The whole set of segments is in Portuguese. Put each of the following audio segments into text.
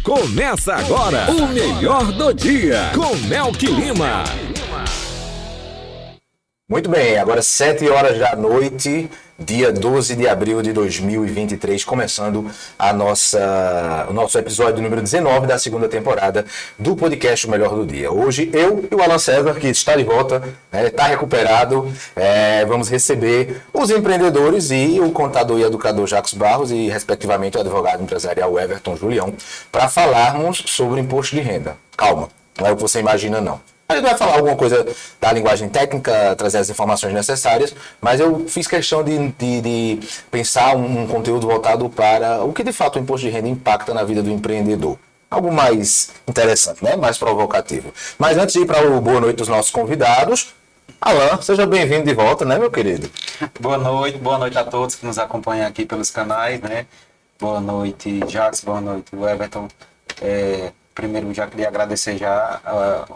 Começa agora o melhor do dia com Melk Lima. Muito bem, agora 7 horas da noite, dia 12 de abril de 2023, começando o nosso episódio número 19 da segunda temporada do podcast O Melhor do Dia. Hoje eu e o Alan César, que está de volta, está recuperado, vamos receber os empreendedores e o contador e educador Jacques Barros e, respectivamente, o advogado empresarial Everton Julião, para falarmos sobre imposto de renda. Calma, não é o que você imagina, não. A gente vai falar alguma coisa da linguagem técnica, trazer as informações necessárias, mas eu fiz questão de pensar um conteúdo voltado para o que de fato o imposto de renda impacta na vida do empreendedor. Algo mais interessante, né? Mais provocativo. Mas antes de ir para o boa noite dos nossos convidados, Alan, seja bem-vindo de volta, né, meu querido? Boa noite a todos que nos acompanham aqui pelos canais, né? Boa noite, Jacques, boa noite, Everton. Primeiro, já queria agradecer já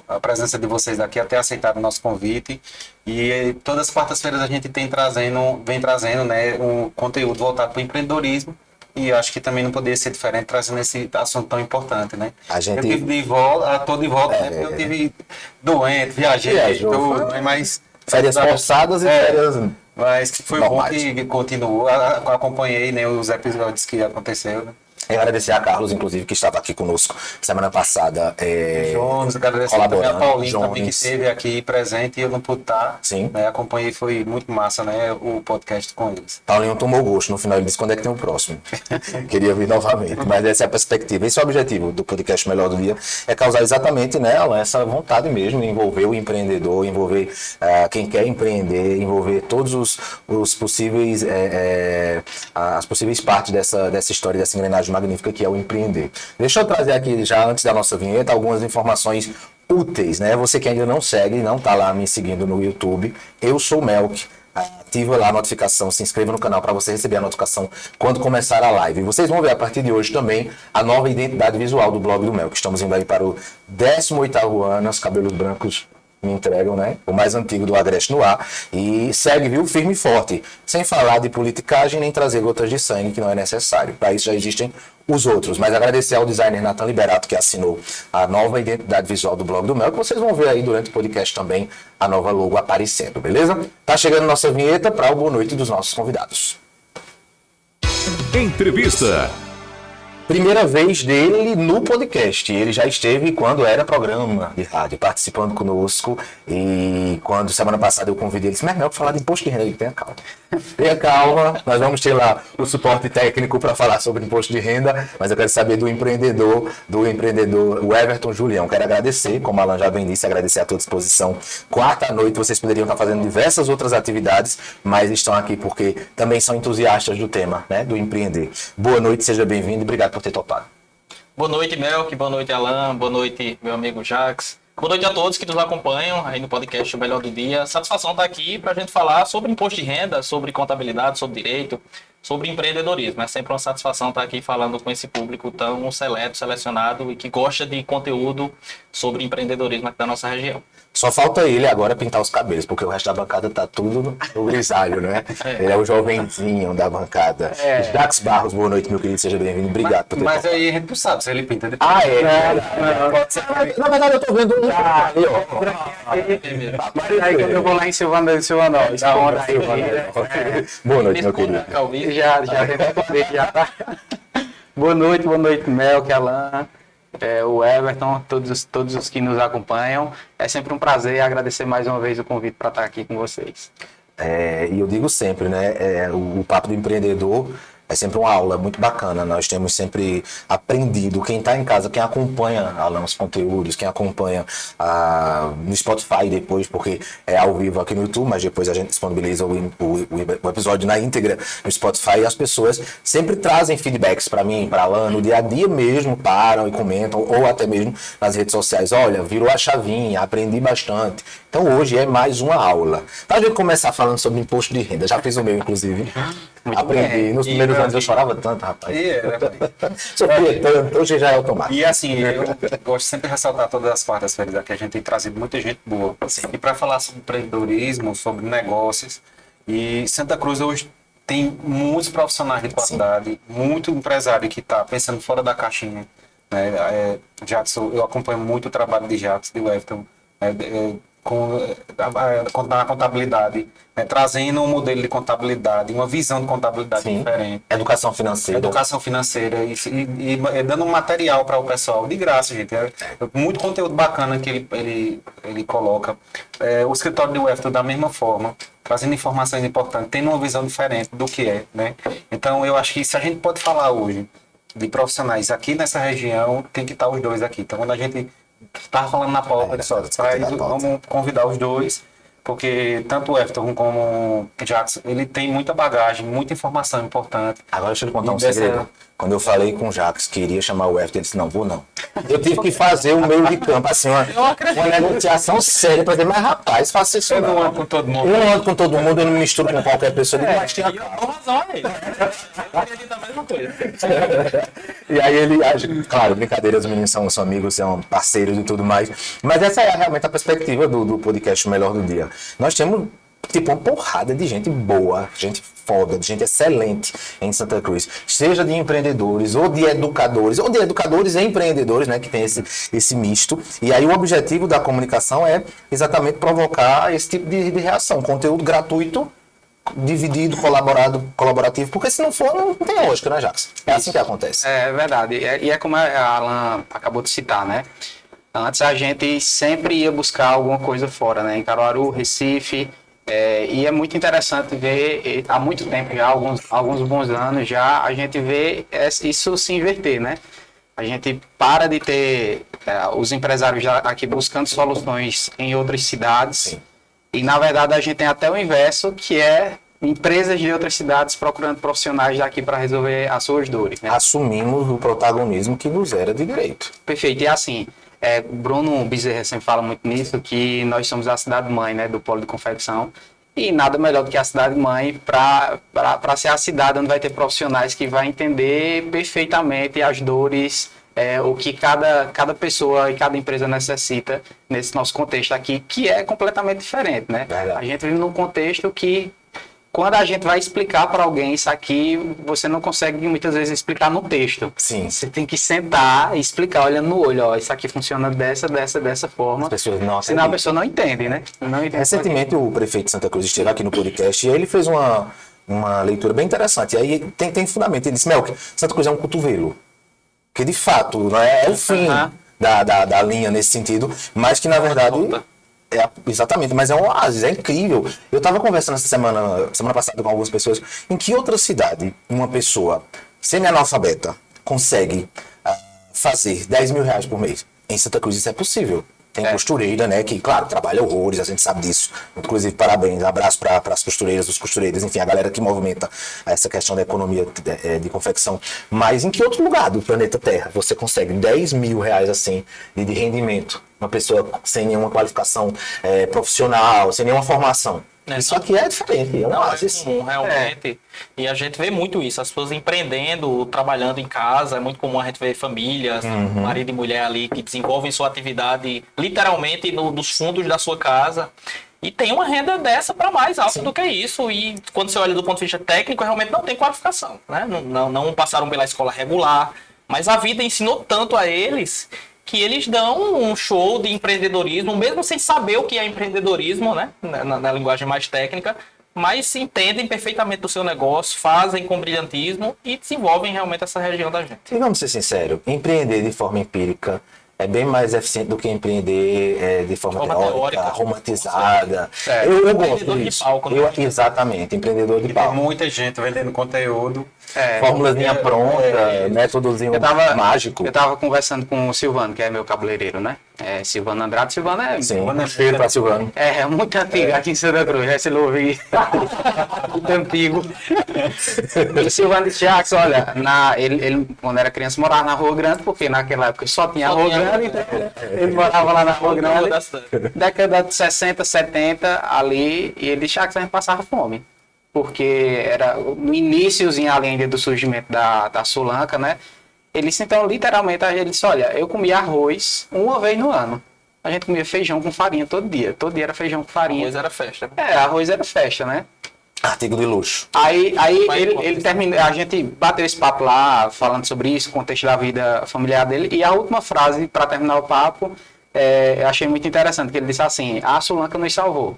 a presença de vocês aqui, até aceitar o nosso convite. E todas as quartas-feiras a gente vem trazendo, né, um conteúdo voltado para o empreendedorismo. E acho que também não poderia ser diferente trazendo esse assunto tão importante, né? Eu tive de volta, tô de volta, né? Porque eu tive doente, viajei, mas... Férias forçadas e férias... Mas foi normais. Bom que continuou, acompanhei, né, os episódios que aconteceram, né? Eu agradecer a Carlos, inclusive, que estava aqui conosco semana passada. Jones, agradecer também a Paulinho também, que esteve aqui presente e eu não pude estar. Sim. Né, acompanhei, foi muito massa, né, o podcast com eles. Paulinho tomou gosto, no final ele disse quando é que tem o próximo. Queria vir novamente, mas essa é a perspectiva. Esse é o objetivo do podcast Melhor do Dia, é causar exatamente, né, essa vontade mesmo, envolver o empreendedor, envolver quem quer empreender, envolver todos os possíveis, as possíveis partes dessa história, dessa engrenagem magnífica que é o empreender. Deixa eu trazer aqui, já antes da nossa vinheta, algumas informações úteis, né? Você que ainda não segue, não está lá me seguindo no YouTube, eu sou o Melk. Ativa lá a notificação, se inscreva no canal para você receber a notificação quando começar a live. E vocês vão ver a partir de hoje também a nova identidade visual do blog do Melk. Estamos indo aí para o 18º ano, os cabelos brancos me entregam, né? O mais antigo do Agreste no ar. E segue, viu? Firme e forte. Sem falar de politicagem nem trazer gotas de sangue, que não é necessário. Para isso já existem os outros. Mas agradecer ao designer Nathan Liberato, que assinou a nova identidade visual do blog do Mel, que vocês vão ver aí durante o podcast também a nova logo aparecendo, beleza? Tá chegando nossa vinheta para o boa noite dos nossos convidados. Entrevista. Primeira vez dele no podcast. Ele já esteve quando era programa de rádio, participando conosco. E quando semana passada eu convidei ele, disse, mas não, para falar de imposto de renda, ele tenha calma. Tenha calma, nós vamos ter lá o suporte técnico para falar sobre imposto de renda, mas eu quero saber do empreendedor, o Everton Julião. Quero agradecer, como a Alan já bem disse, agradecer a toda disposição. Quarta noite vocês poderiam estar fazendo diversas outras atividades, mas estão aqui porque também são entusiastas do tema, né, do empreender. Boa noite, seja bem-vindo e obrigado por ter topado. Boa noite, Melk, boa noite, Alan, boa noite, meu amigo Jacques. Boa noite a todos que nos acompanham aí no podcast O Melhor do Dia. Satisfação estar aqui para a gente falar sobre imposto de renda, sobre contabilidade, sobre direito, sobre empreendedorismo. É sempre uma satisfação estar aqui falando com esse público tão selecionado e que gosta de conteúdo sobre empreendedorismo aqui da nossa região. Só falta ele agora pintar os cabelos, porque o resto da bancada tá tudo no grisalho, né? Ele é o jovenzinho da bancada. Jacques Barros, boa noite, meu querido, seja bem-vindo. Obrigado por ter Mas topado. aí a gente não sabe se ele pinta depois. Pode ser. Na verdade, eu tô vendo um ali, ó. Mas aí quando eu vou lá em Silvanópolis, Boa noite, meu querido. já já tá. Boa noite, Melk, Alan. O Everton, todos os que nos acompanham. É sempre um prazer e agradecer mais uma vez o convite para estar aqui com vocês. E eu digo sempre, né? O papo do empreendedor é sempre uma aula muito bacana. Nós temos sempre aprendido. Quem está em casa, quem acompanha os conteúdos, quem acompanha no Spotify depois, porque é ao vivo aqui no YouTube, mas depois a gente disponibiliza o episódio na íntegra no Spotify, e as pessoas sempre trazem feedbacks para mim, para Alan, no dia a dia mesmo, param e comentam, ou até mesmo nas redes sociais. Olha, virou a chavinha, aprendi bastante. Então hoje é mais uma aula. Para a gente começar falando sobre imposto de renda, já fiz o meu, inclusive. Aprendi. Nos primeiros anos eu chorava tanto, rapaz. Sofria tanto, hoje já é automático. E assim, eu gosto sempre de ressaltar todas as quartas-feiras aqui, a gente tem trazido muita gente boa. E para falar sobre empreendedorismo, sobre negócios, e Santa Cruz hoje tem muitos profissionais de qualidade, muito empresário que está pensando fora da caixinha, né? Jackson, eu acompanho muito o trabalho de Jackson, de Everton, na contabilidade, né? Trazendo um modelo de contabilidade, uma visão de contabilidade Sim. diferente. Educação financeira. Educação financeira e dando um material para o pessoal, de graça, gente. Muito conteúdo bacana que ele coloca. O escritório de Everton, da mesma forma, trazendo informações importantes, tendo uma visão diferente do que é, né? Então, eu acho que se a gente pode falar hoje de profissionais aqui nessa região, tem que estar os dois aqui. Então, quando a gente estava falando na pauta, vamos convidar os dois, porque tanto o Everton como o Jackson, ele tem muita bagagem, muita informação importante. Agora deixa eu lhe contar um segredo. Quando eu falei com o Jacques que iria chamar o Everton, ele disse, não, vou não. Eu tive que fazer o meio de campo, assim, uma negociação séria para dizer, mas rapaz, faça isso Eu não. não ando com todo mundo. Eu não ando com todo mundo, eu não me misturo com qualquer pessoa. Mas tinha E eu dou razão a ele. Eu acredito a mesma coisa. E aí ele, claro, brincadeira, os meninos são amigos, são parceiros e tudo mais. Mas essa é realmente a perspectiva do podcast O Melhor do Dia. Nós temos, tipo, uma porrada de gente boa, gente foda, de gente excelente em Santa Cruz. Seja de empreendedores, ou de educadores e empreendedores, né, que tem esse misto. E aí o objetivo da comunicação é exatamente provocar esse tipo de reação. Conteúdo gratuito, dividido, colaborativo, porque se não for, não tem lógica, né, Jacques? É assim que acontece. É verdade. E é como a Alan acabou de citar, né? Antes a gente sempre ia buscar alguma coisa fora, né? Em Caruaru, Recife. E é muito interessante ver, há muito tempo já, alguns bons anos já, a gente vê isso se inverter, né? A gente para de ter os empresários aqui buscando soluções em outras cidades. Sim. E, na verdade, a gente tem até o inverso, que é empresas de outras cidades procurando profissionais daqui para resolver as suas dores, né? Assumimos o protagonismo que nos era de direito. Perfeito. E assim, Bruno Bezerra sempre fala muito nisso, que nós somos a cidade-mãe, né, do polo de confecção. E nada melhor do que a cidade-mãe para ser a cidade onde vai ter profissionais que vai entender perfeitamente as dores, o que cada pessoa e cada empresa necessita nesse nosso contexto aqui, que é completamente diferente, né? A gente vive num contexto que, quando a gente vai explicar para alguém isso aqui, você não consegue muitas vezes explicar no texto. Sim. Você tem que sentar e explicar olhando no olho, ó, isso aqui funciona dessa forma. As pessoas não senão a pessoa não entende, né? Não entende. Recentemente o prefeito de Santa Cruz esteve aqui no podcast e ele fez uma leitura bem interessante. E aí tem fundamento. Ele disse, Melk, Santa Cruz é um cotovelo. Que de fato não é o fim da linha nesse sentido, mas que na verdade exatamente, mas é um oásis, é incrível. Eu estava conversando essa semana passada com algumas pessoas, em que outra cidade uma pessoa semi-analfabeta consegue fazer 10 mil reais por mês? Em Santa Cruz isso é possível. Tem costureira, né, que, claro, trabalha horrores, a gente sabe disso. Inclusive, parabéns, abraço para as costureiras, os costureiros, enfim, a galera que movimenta essa questão da economia de confecção. Mas em que outro lugar do planeta Terra você consegue 10 mil reais, assim, de rendimento? Uma pessoa sem nenhuma qualificação profissional, sem nenhuma formação. Isso aqui é diferente, realmente. E a gente vê muito isso, as pessoas empreendendo, trabalhando em casa, é muito comum a gente ver famílias, marido e mulher ali que desenvolvem sua atividade literalmente nos fundos da sua casa. E tem uma renda dessa para mais alta do que isso. E quando você olha do ponto de vista técnico, realmente não tem qualificação, né? Não passaram pela escola regular, mas a vida ensinou tanto a eles que eles dão um show de empreendedorismo, mesmo sem saber o que é empreendedorismo, né? Na linguagem mais técnica, mas entendem perfeitamente do seu negócio, fazem com brilhantismo e desenvolvem realmente essa região da gente. E vamos ser sinceros, empreender de forma empírica é bem mais eficiente do que empreender de forma teórica, romantizada. Eu gosto disso. Exatamente, empreendedor de palco. Tem muita gente vendendo conteúdo. Fórmulazinha pronta, métodozinho mágico. Eu tava conversando com o Silvano, que é meu cabeleireiro, né? Silvano Andrade. Silvano Sim, cheiro pra Silvano. É muito antigo aqui em Santa Cruz, já se ouvi. Muito antigo. E o Silvano disse, Jackson, olha, ele quando era criança morava na Rua Grande, porque naquela época só tinha Rua Grande, então ele morava lá na Rua Grande. Década de 60, 70, ali, e ele disse, Jackson, a gente passava fome. Porque era no iniciozinho ali ainda do surgimento da Solanca, né? Eles, então, literalmente, ele disse, olha, eu comia arroz uma vez no ano. A gente comia feijão com farinha todo dia. Todo dia era feijão com farinha. Arroz era festa. Arroz era festa, né? Artigo de luxo. Aí ele terminou, a gente bateu esse papo lá, falando sobre isso, o contexto da vida familiar dele, e a última frase, para terminar o papo, eu achei muito interessante, que ele disse assim, a Sulanca nos salvou.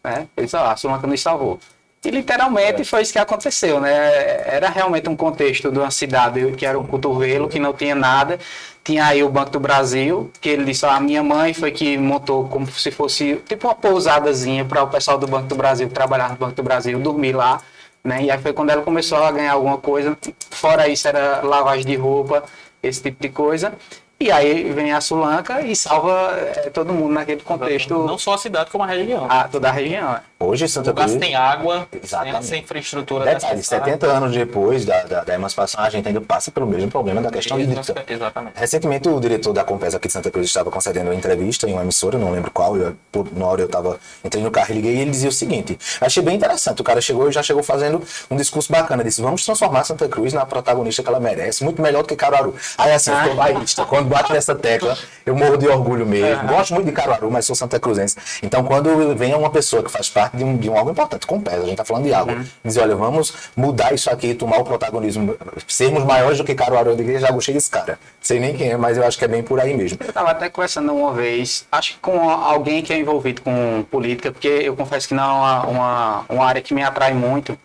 Né? Ele disse, a Sulanca nos salvou. E literalmente foi isso que aconteceu, né? Era realmente um contexto de uma cidade que era um cotovelo, que não tinha nada. Tinha aí o Banco do Brasil, que ele disse, a minha mãe foi que montou como se fosse tipo uma pousadazinha para o pessoal do Banco do Brasil, que trabalhava no Banco do Brasil, dormir lá. Né? E aí foi quando ela começou a ganhar alguma coisa. Fora isso era lavagem de roupa, esse tipo de coisa. E aí vem a Sulanca e salva todo mundo naquele contexto. Não só a cidade, como a região. Toda a região. Hoje, Santa O lugar Cruz... tem água, tem Exatamente. essa infraestrutura Detalhe, necessária. 70 anos depois da emancipação, a gente ainda passa pelo mesmo problema da questão hídrica. Exatamente. Recentemente, o diretor da Compesa aqui de Santa Cruz estava concedendo uma entrevista em uma emissora, não lembro qual, na hora entrei no carro e liguei, e ele dizia o seguinte, achei bem interessante, o cara já chegou fazendo um discurso bacana, disse, vamos transformar Santa Cruz na protagonista que ela merece, muito melhor do que Caruaru. Aí assim, eu sou bairrista, quando bate nessa tecla, eu morro de orgulho mesmo, gosto muito de Caruaru, mas sou santa cruzense. Então, quando vem uma pessoa que faz parte de um algo importante, Compesa, a gente está falando de água, dizer, olha, vamos mudar isso aqui, tomar o protagonismo, sermos maiores do que Caruaru, eu digo, já gostei desse cara. Sei nem quem é, mas eu acho que é bem por aí mesmo. Eu estava até conversando uma vez, acho que com alguém que é envolvido com política, porque eu confesso que não é uma área que me atrai muito,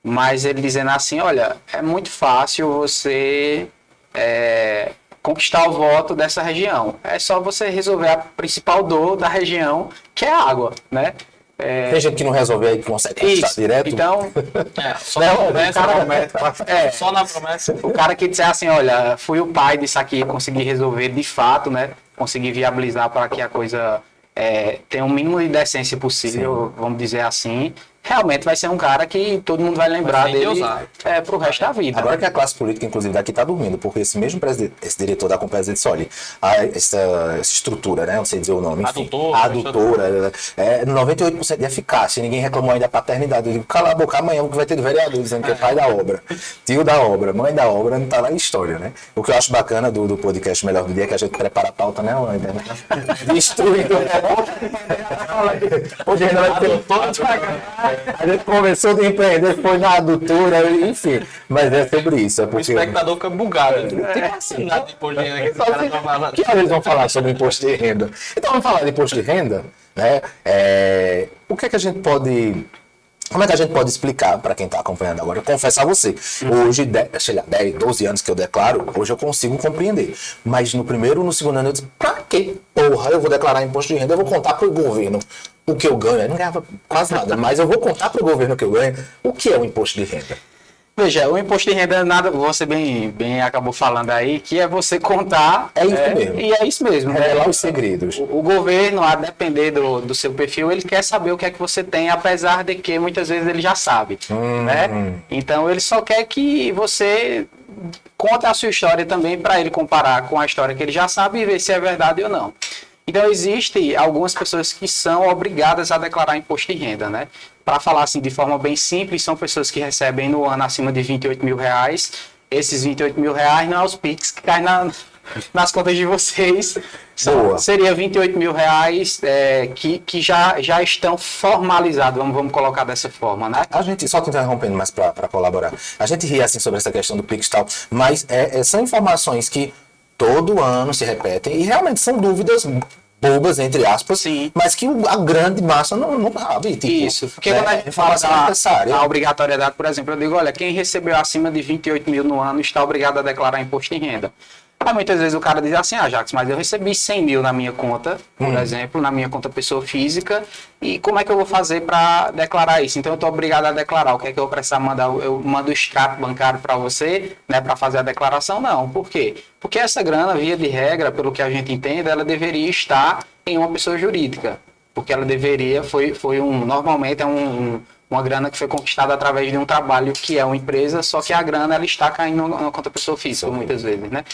mas ele dizendo assim, olha, é muito fácil você conquistar o voto dessa região. É só você resolver a principal dor da região, que é a água, né? Tem gente que não resolve aí, que consegue conquistar direto. Então, Só na promessa, só na promessa. o cara que disser assim, olha, fui o pai disso aqui, consegui resolver de fato, né? Consegui viabilizar para que a coisa tenha o mínimo de decência possível, vamos dizer assim. Realmente vai ser um cara que todo mundo vai lembrar dele pro resto da vida. Agora que a classe política, inclusive, daqui está dormindo, porque esse mesmo esse diretor da Compesa disse, olha, essa estrutura, né, não sei dizer o nome, enfim, adutora, 98% de eficácia, ninguém reclamou ainda da paternidade. Eu digo, cala a boca, amanhã o que vai ter de vereador dizendo que é pai da obra, tio da obra, mãe da obra, não está na história, né? O que eu acho bacana do podcast Melhor do Dia é que a gente prepara a pauta, né, Wanda? Destruindo. Hoje ainda vai ter... A gente começou de empreender, foi na adutora, enfim. Mas é sobre isso. É O porque... espectador fica bugado. Tem assim, nada de imposto de renda que esse cara tá falando. Que hora eles vão falar sobre imposto de renda? Então vamos falar de imposto de renda, né? O que é que a gente pode... Como é que a gente pode explicar para quem está acompanhando agora? Eu confesso a você, hoje, sei lá, 10, 12 anos que eu declaro, hoje eu consigo compreender. Mas no primeiro, no segundo ano, eu disse, pra que porra eu vou declarar imposto de renda? Eu vou contar para o governo o que eu ganho. Eu não ganhava quase nada, mas eu vou contar para o governo o que eu ganho. O que é o imposto de renda? Veja, o imposto de renda, você bem acabou falando aí, que é você contar. É isso mesmo. E é isso mesmo. Revelar os segredos. O governo, a depender do seu perfil, ele quer saber o que é que você tem, apesar de que muitas vezes ele já sabe. Né? Então, ele só quer que você conte a sua história também para ele comparar com a história que ele já sabe e ver se é verdade ou não. Então, existem algumas pessoas que são obrigadas a declarar imposto de renda, né? Para falar assim de forma bem simples, são pessoas que recebem no ano acima de 28 mil reais. Esses 28 mil reais não é os PIX que caem nas contas de vocês. Seria 28 mil reais que já estão formalizados, vamos colocar dessa forma, né? A gente, só te interrompendo mais para colaborar, a gente ri assim sobre essa questão do PIX e tal, mas são informações que todo ano se repetem e realmente são dúvidas bobas, entre aspas, sim, mas que a grande massa não sabe. Tipo, isso, porque quando a gente fala da obrigatoriedade, por exemplo, eu digo, olha, quem recebeu acima de 28 mil no ano está obrigado a declarar imposto de renda. Aí muitas vezes o cara diz assim, Jax, mas eu recebi 100 mil na minha conta, por exemplo, na minha conta pessoa física, e como é que eu vou fazer para declarar isso? Então eu estou obrigado a declarar. O que é que eu vou precisar mandar? Eu mando o extrato bancário para você, né, para fazer a declaração? Não. Por quê? Porque essa grana, via de regra, pelo que a gente entende, ela deveria estar em uma pessoa jurídica. Porque ela deveria, normalmente é uma grana que foi conquistada através de um trabalho que é uma empresa, só que a grana ela está caindo na conta pessoa física, muitas vezes, né?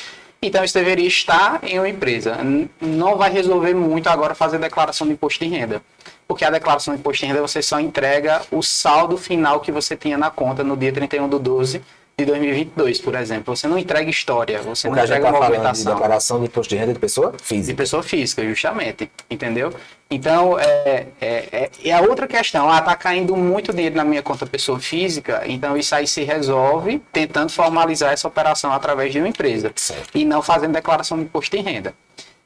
Então, isso deveria estar em uma empresa. Não vai resolver muito agora fazer declaração de imposto de renda. Porque a declaração de imposto de renda você só entrega o saldo final que você tinha na conta no dia 31/12 de 2022, por exemplo. Você não entrega história, você O que não a gente entrega está falando de movimentação. declaração de imposto de renda de pessoa De física. pessoa física, justamente, entendeu? Então, é a outra questão, tá caindo muito dinheiro na minha conta pessoa física, então isso aí se resolve tentando formalizar essa operação através de uma empresa, Certo. e não fazendo declaração de imposto de renda.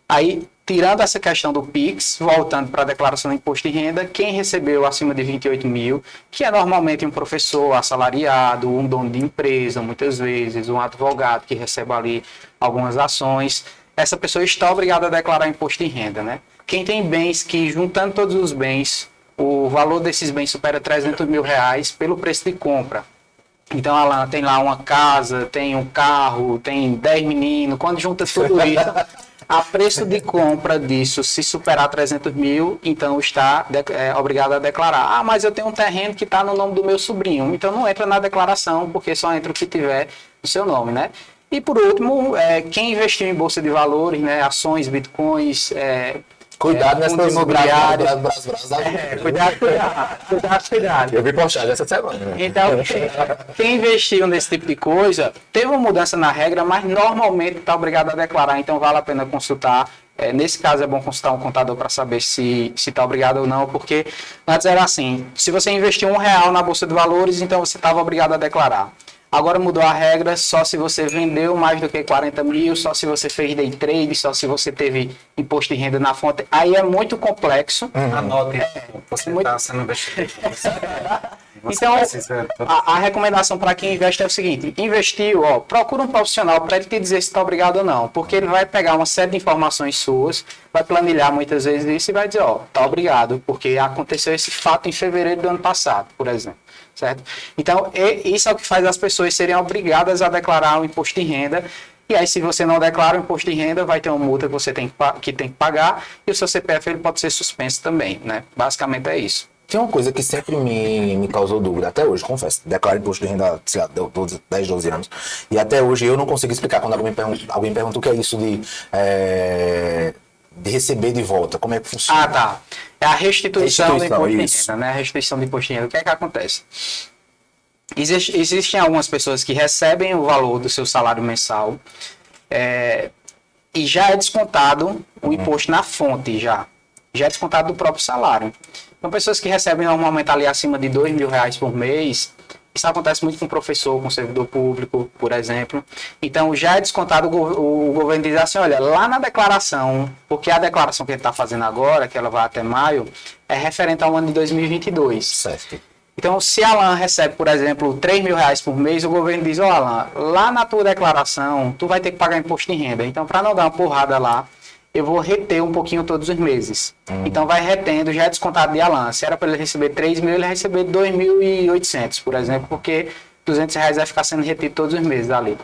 Aí, tirando essa questão do PIX, voltando para a declaração de imposto de renda, quem recebeu acima de 28 mil, que é normalmente um professor assalariado, um dono de empresa, muitas vezes, um advogado que recebe ali algumas ações, essa pessoa está obrigada a declarar imposto de renda, né? Quem tem bens que, juntando todos os bens, o valor desses bens supera 300 mil reais pelo preço de compra. Então, ela tem lá uma casa, tem um carro, tem 10 meninos, quando junta tudo isso, a preço de compra disso, se superar 300 mil, então está obrigado a declarar. Ah, mas eu tenho um terreno que está no nome do meu sobrinho, então não entra na declaração, porque só entra o que tiver no seu nome, né? E por último, quem investiu em bolsa de valores, né, ações, bitcoins, Cuidado nessas fundos imobiliários. Cuidado. Eu vi postagem essa semana. Né? Então, quem investiu nesse tipo de coisa, teve uma mudança na regra, mas normalmente está obrigado a declarar, então vale a pena consultar. Nesse caso é bom consultar um contador para saber se está obrigado ou não, porque antes era assim, se você investiu R$1 na Bolsa de Valores, então você estava obrigado a declarar. Agora mudou a regra, só se você vendeu mais do que 40 mil, só se você fez day trade, só se você teve imposto de renda na fonte. Aí é muito complexo. Anote, você está sendo investido. Então, a recomendação para quem investe é o seguinte: investiu, procura um profissional para ele te dizer se está obrigado ou não, porque ele vai pegar uma série de informações suas, vai planilhar muitas vezes isso e vai dizer, está obrigado, porque aconteceu esse fato em fevereiro do ano passado, por exemplo. Certo? Então, isso é o que faz as pessoas serem obrigadas a declarar o imposto de renda. E aí, se você não declara o imposto de renda, vai ter uma multa que você tem que pagar, e o seu CPF ele pode ser suspenso também, né? Basicamente é isso. Tem uma coisa que sempre me causou dúvida, até hoje, confesso. Declaro imposto de renda, sei lá, 10, 12 anos. E até hoje eu não consigo explicar quando alguém me pergunta o que é isso de receber de volta. Como é que funciona? Ah, tá. É a restituição do imposto de isso. renda, né? A restituição do imposto de renda. O que é que acontece? Existem algumas pessoas que recebem o valor do seu salário mensal e já é descontado o imposto na fonte, já é descontado do próprio salário. Então, pessoas que recebem normalmente ali acima de R$2.000 por mês, isso acontece muito com professor, com servidor público, por exemplo. Então, já é descontado, o governo diz assim, olha, lá na declaração, porque a declaração que ele está fazendo agora, que ela vai até maio, é referente ao ano de 2022. Certo. Então, se a Alan recebe, por exemplo, R$3.000 por mês, o governo diz, Alan, lá na tua declaração, tu vai ter que pagar imposto de renda. Então, para não dar uma porrada lá, eu vou reter um pouquinho todos os meses. Então, vai retendo, já é descontado de Alan. Se era para ele receber 3 mil, ele vai receber 2.800, por exemplo, porque R$200 vai ficar sendo retido todos os meses ali.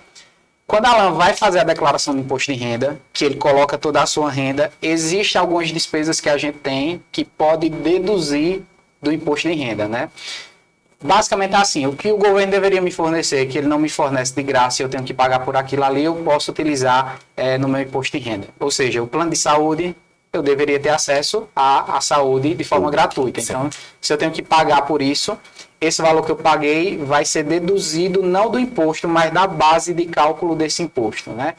Quando a Alan vai fazer a declaração de imposto de renda, que ele coloca toda a sua renda, existem algumas despesas que a gente tem que pode deduzir do imposto de renda, né? Basicamente é assim, o que o governo deveria me fornecer, que ele não me fornece de graça e eu tenho que pagar por aquilo ali, eu posso utilizar no meu imposto de renda. Ou seja, o plano de saúde, eu deveria ter acesso à saúde de forma gratuita. Então, se eu tenho que pagar por isso, esse valor que eu paguei vai ser deduzido não do imposto, mas da base de cálculo desse imposto, né?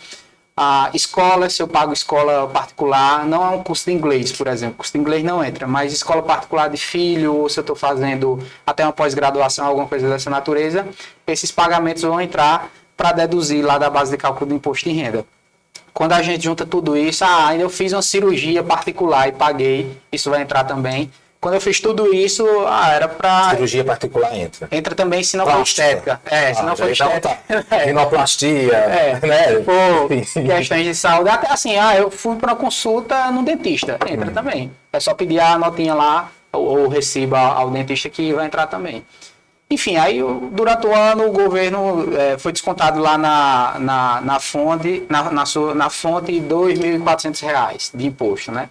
A escola, se eu pago escola particular, não é um curso de inglês, por exemplo. Curso de inglês não entra, mas escola particular de filho, ou se eu estou fazendo até uma pós-graduação, alguma coisa dessa natureza, esses pagamentos vão entrar para deduzir lá da base de cálculo do imposto de renda. Quando a gente junta tudo isso, eu fiz uma cirurgia particular e paguei, isso vai entrar também. Quando eu fiz tudo isso, era para... Cirurgia particular entra. Entra também se não for estética. Se não for estética. Rinoplastia, né? Por questões de saúde. Até assim, eu fui para uma consulta no dentista. Entra também. É só pedir a notinha lá, ou o recibo ao dentista que vai entrar também. Enfim, aí durante o ano o governo foi descontado lá na fonte, na fonte R$2.400 de imposto, né?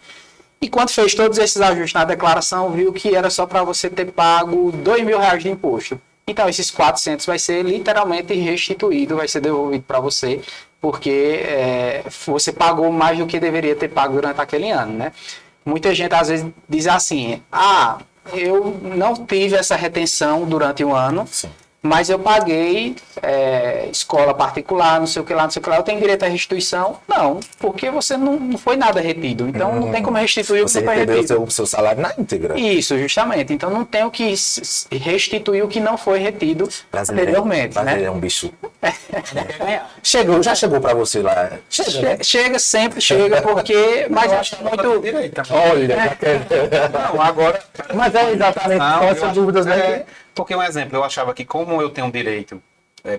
E quando fez todos esses ajustes na declaração, viu que era só para você ter pago R$2.000 de imposto. Então, esses 400 vai ser literalmente restituído, vai ser devolvido para você, porque você pagou mais do que deveria ter pago durante aquele ano, né? Muita gente, às vezes, diz assim, eu não tive essa retenção durante o ano, mas eu paguei escola particular, não sei o que lá, não sei o que lá, eu tenho direito à restituição? Não, porque você não foi nada retido. Então não tem como restituir o que Você não foi recebeu retido. o seu salário na íntegra. Isso, justamente. Então não tenho que restituir o que não foi retido anteriormente, Brasileiro é né? um bicho. Já chegou pra você lá? Chega, sempre chega, porque... Mas eu acho muito... Direito, Olha, não, agora. mas é exatamente Não, só eu essas acho- dúvidas, né? Porque um exemplo, eu achava que como eu tenho direito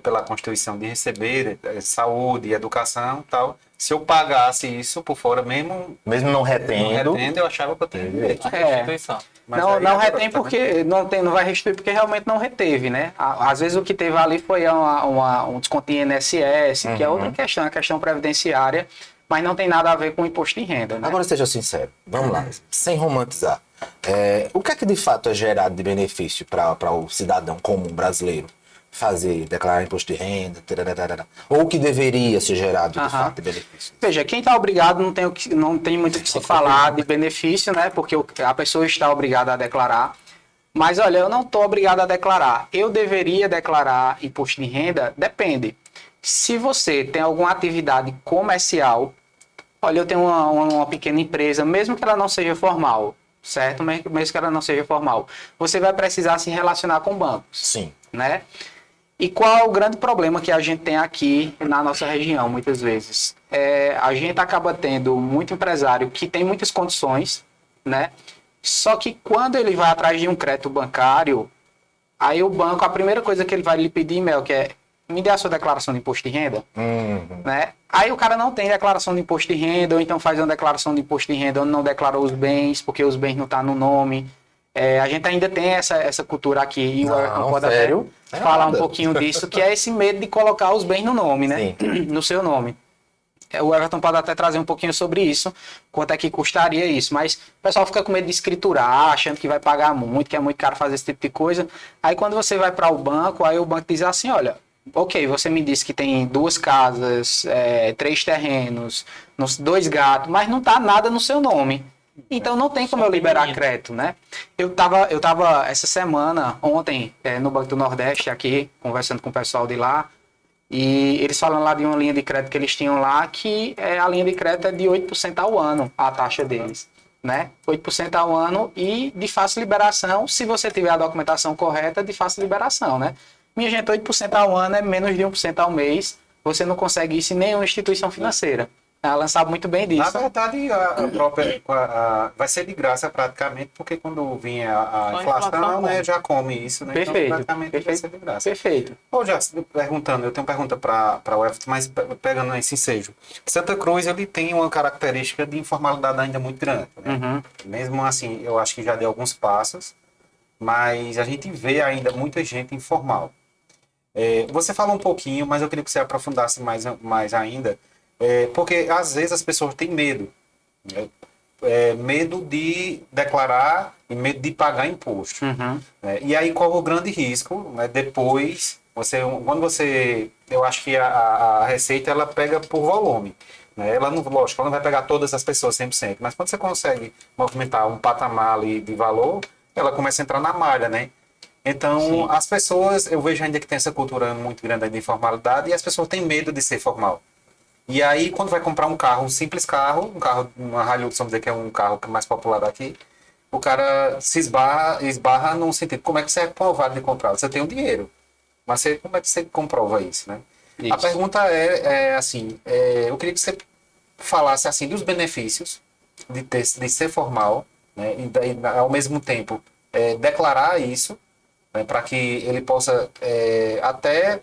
pela Constituição de receber saúde, educação e tal, se eu pagasse isso por fora mesmo, Mesmo não não retendo, retendo, eu achava que eu tinha direito. Constituição. Mas Não, aí não agora retém tá porque não vai restituir porque realmente não reteve, né? Às vezes o que teve ali foi um desconto em INSS, que é outra questão, a questão previdenciária, mas não tem nada a ver com imposto de renda, né? agora seja sincero, vamos lá, sem romantizar. O que é que de fato é gerado de benefício para o cidadão comum brasileiro fazer, declarar imposto de renda, tararara, ou o que deveria ser gerado de fato de benefício? Veja, quem está obrigado não tem muito o que se falar de benefício, né? Porque a pessoa está obrigada a declarar. Mas olha, eu não estou obrigado a declarar. Eu deveria declarar imposto de renda? Depende. Se você tem alguma atividade comercial, olha, eu tenho uma pequena empresa, mesmo que ela não seja formal, certo? Mesmo que ela não seja formal, você vai precisar se relacionar com bancos, Sim. né? E qual é o grande problema que a gente tem aqui na nossa região, muitas vezes? A gente acaba tendo muito empresário que tem muitas condições, né? Só que quando ele vai atrás de um crédito bancário, aí o banco, a primeira coisa que ele vai lhe pedir, Mel, que é me dê a sua declaração de imposto de renda, né? Aí o cara não tem declaração de imposto de renda, ou então faz uma declaração de imposto de renda onde não declarou os bens, porque os bens não estão no nome. A gente ainda tem essa cultura aqui, e o Everton pode sério? até falar um pouquinho disso, que é esse medo de colocar os bens no nome, né? No seu nome. O Everton pode até trazer um pouquinho sobre isso, quanto é que custaria isso, mas o pessoal fica com medo de escriturar, achando que vai pagar muito, que é muito caro fazer esse tipo de coisa. Aí quando você vai para o banco, aí o banco diz assim, olha, ok, você me disse que tem 2 casas, 3 terrenos, 2 gatos, mas não tá nada no seu nome. Então não tem como eu liberar crédito, né? Eu tava essa semana, ontem, no Banco do Nordeste aqui, conversando com o pessoal de lá, e eles falam lá de uma linha de crédito que eles tinham lá, que a linha de crédito é de 8% ao ano, a taxa deles, né? 8% ao ano e de fácil liberação, se você tiver a documentação correta, de fácil liberação, né? Minha gente, 8% ao ano é menos de 1% ao mês, você não consegue isso em nenhuma instituição financeira. A Alan sabe muito bem disso. Na verdade, a própria vai ser de graça praticamente, porque quando vir a inflação, né, já come isso, né? Perfeito. Então, praticamente vai ser de graça. Perfeito. Ô, já perguntando, eu tenho uma pergunta para o Everton, mas pegando esse ensejo. Santa Cruz, ele tem uma característica de informalidade ainda muito grande, né? Mesmo assim, eu acho que já deu alguns passos, mas a gente vê ainda muita gente informal. Você falou um pouquinho, mas eu queria que você aprofundasse mais ainda, porque às vezes as pessoas têm medo, né? Medo de declarar e medo de pagar imposto. Né? E aí corre o grande risco, né? Depois, eu acho que a receita ela pega por volume. Né? Lógico, ela não vai pegar todas as pessoas 100%, mas quando você consegue movimentar um patamar ali de valor, ela começa a entrar na malha, né? Então, sim, as pessoas, eu vejo ainda que tem essa cultura muito grande de informalidade e as pessoas têm medo de ser formal. E aí, quando vai comprar um carro, um simples carro, uma Hilux, vamos dizer que é um carro mais popular daqui, o cara se esbarra num sentido, como é que você é provado de comprar? Você tem o dinheiro, mas como é que você comprova isso, né? Isso. A pergunta eu queria que você falasse assim dos benefícios de ser formal, né? E ao mesmo tempo declarar isso, né? Para que ele possa até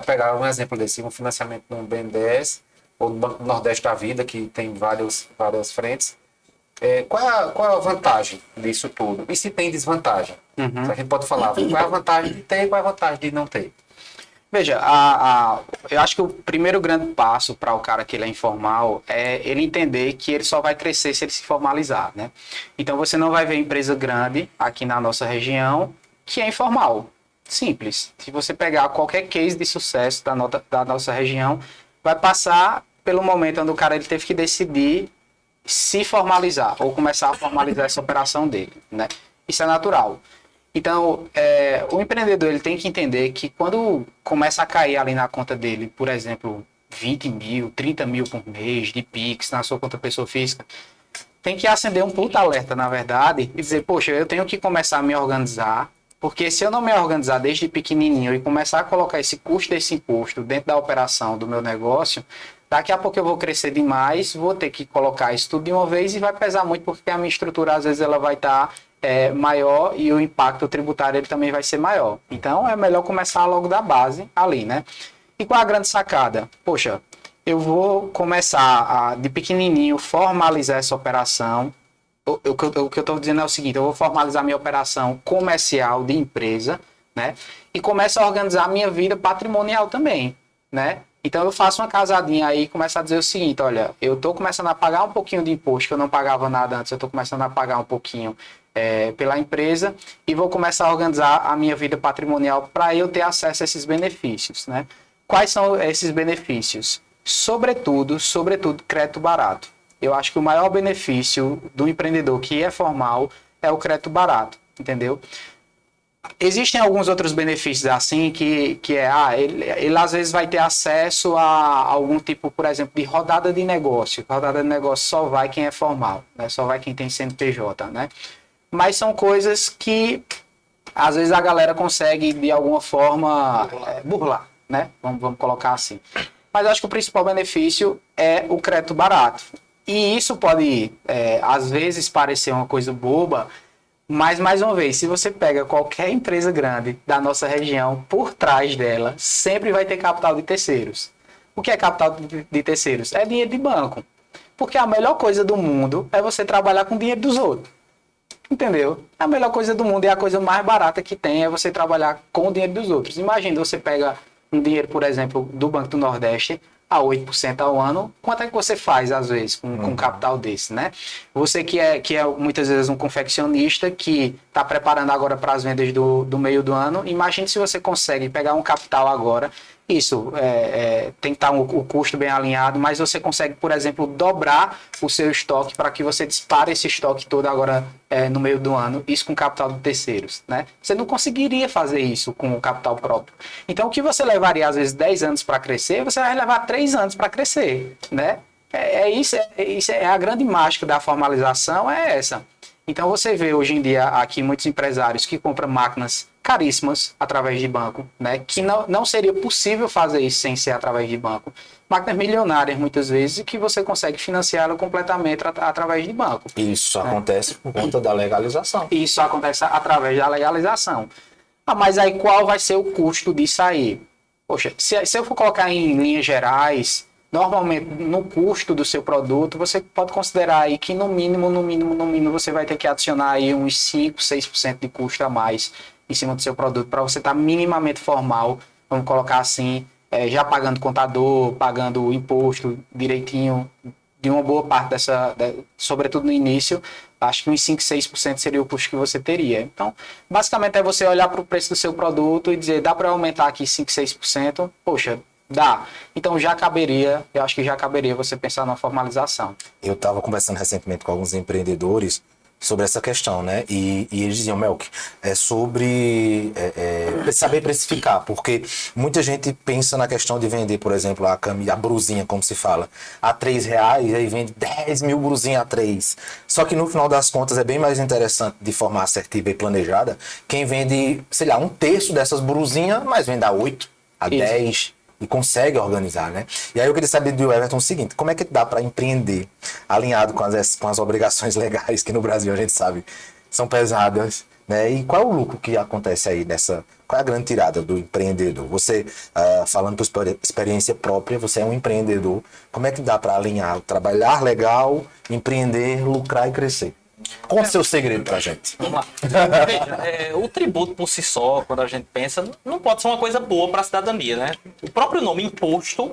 pegar um exemplo desse, um financiamento no BNDES ou no Banco do Nordeste da Vida, que tem várias frentes. Qual é a vantagem disso tudo? E se tem desvantagem? A gente pode falar qual é a vantagem de ter e qual é a vantagem de não ter. Veja, eu acho que o primeiro grande passo para o cara que ele é informal é ele entender que ele só vai crescer se ele se formalizar, né? Então você não vai ver empresa grande aqui na nossa região que é informal. Simples. Se você pegar qualquer case de sucesso da nossa região, vai passar pelo momento onde o cara ele teve que decidir se formalizar ou começar a formalizar essa operação dele, né? Isso é natural. Então, o empreendedor ele tem que entender que quando começa a cair ali na conta dele, por exemplo, 20 mil, 30 mil por mês de Pix na sua conta pessoa física, tem que acender um puta alerta, na verdade, e dizer, poxa, eu tenho que começar a me organizar, porque se eu não me organizar desde pequenininho e começar a colocar esse custo desse imposto dentro da operação do meu negócio, daqui a pouco eu vou crescer demais, vou ter que colocar isso tudo de uma vez e vai pesar muito, porque a minha estrutura, às vezes, ela vai estar maior e o impacto tributário ele também vai ser maior. Então, é melhor começar logo da base ali, né? E qual a grande sacada? Poxa, eu vou começar de pequenininho, formalizar essa operação. O que eu estou dizendo é o seguinte, eu vou formalizar minha operação comercial de empresa, né? E começo a organizar a minha vida patrimonial também, né? Então eu faço uma casadinha aí e começo a dizer o seguinte, olha, eu estou começando a pagar um pouquinho de imposto, que eu não pagava nada antes, eu estou começando a pagar um pouquinho pela empresa e vou começar a organizar a minha vida patrimonial para eu ter acesso a esses benefícios, né? Quais são esses benefícios? Sobretudo, crédito barato. Eu acho que o maior benefício do empreendedor que é formal é o crédito barato, entendeu? Existem alguns outros benefícios assim que ele às vezes vai ter acesso a algum tipo, por exemplo, de rodada de negócio. Rodada de negócio só vai quem é formal, né? Só vai quem tem CNPJ, né? Mas são coisas que às vezes a galera consegue de alguma forma burlar, né? Vamos colocar assim. Mas eu acho que o principal benefício é o crédito barato. E isso pode, às vezes, parecer uma coisa boba, mas, mais uma vez, se você pega qualquer empresa grande da nossa região, por trás dela, sempre vai ter capital de terceiros. O que é capital de terceiros? É dinheiro de banco. Porque a melhor coisa do mundo é você trabalhar com dinheiro dos outros. Entendeu? A melhor coisa do mundo e a coisa mais barata que tem é você trabalhar com o dinheiro dos outros. Imagina, você pega um dinheiro, por exemplo, do Banco do Nordeste a 8% ao ano, quanto é que você faz, às vezes, com um capital desse, né? Você que é muitas vezes um confeccionista que está preparando agora para as vendas do meio do ano, imagine se você consegue pegar um capital agora, isso tem que estar o custo bem alinhado, mas você consegue, por exemplo, dobrar o seu estoque para que você dispare esse estoque todo agora no meio do ano, isso com capital de terceiros, né? Você não conseguiria fazer isso com o capital próprio. Então, o que você levaria, às vezes, 10 anos para crescer, você vai levar 3 anos para crescer, né? Isso é a grande mágica da formalização, é essa. Então, você vê hoje em dia aqui muitos empresários que compram máquinas caríssimas através de banco, né? Que não seria possível fazer isso sem ser através de banco. Máquinas milionárias, muitas vezes, e que você consegue financiá-la completamente através de banco. Isso acontece por conta da legalização. Isso acontece através da legalização. Mas aí qual vai ser o custo disso aí? Poxa, se eu for colocar em linhas gerais, normalmente no custo do seu produto, você pode considerar aí que no mínimo, você vai ter que adicionar aí uns 5, 6% de custo a mais em cima do seu produto, para você estar minimamente formal, vamos colocar assim, já pagando contador, pagando o imposto direitinho, de uma boa parte sobretudo no início, acho que uns 5, 6% seria o custo que você teria. Então, basicamente é você olhar para o preço do seu produto e dizer, dá para aumentar aqui 5, 6%? Poxa, dá. Então eu acho que já caberia você pensar na formalização. Eu estava conversando recentemente com alguns empreendedores sobre essa questão, né? E eles diziam, Melk, sobre saber precificar, porque muita gente pensa na questão de vender, por exemplo, a brusinha, como se fala, a R$3, aí vende 10 mil brusinhas a 3. Só que no final das contas é bem mais interessante, de forma assertiva e planejada, quem vende, sei lá, 1/3 dessas brusinhas, mas vende a 8, a 10... e consegue organizar, né? E aí eu queria saber do Everton o seguinte, como é que dá para empreender alinhado com as obrigações legais que no Brasil a gente sabe são pesadas, né? E qual é o lucro que acontece aí qual é a grande tirada do empreendedor? Você, falando por experiência própria, você é um empreendedor, como é que dá para alinhar o trabalhar legal, empreender, lucrar e crescer? Conta seu segredo pra gente. Vamos lá. Veja, o tributo por si só, quando a gente pensa, não pode ser uma coisa boa para a cidadania, né? O próprio nome imposto,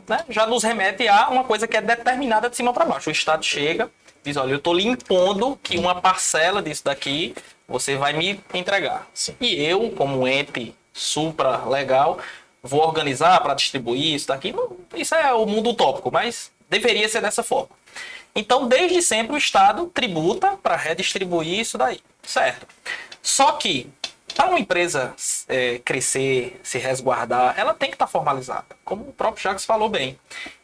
né, já nos remete a uma coisa que é determinada de cima para baixo. O Estado chega, diz, olha, eu estou lhe impondo que uma parcela disso daqui você vai me entregar. Sim. E eu, como ente supra-legal, vou organizar para distribuir isso daqui. Isso é o mundo utópico, mas deveria ser dessa forma. Então, desde sempre, o Estado tributa para redistribuir isso daí, certo? Só que Para uma empresa crescer, se resguardar, ela tem que estar formalizada, como o próprio Jacques falou bem.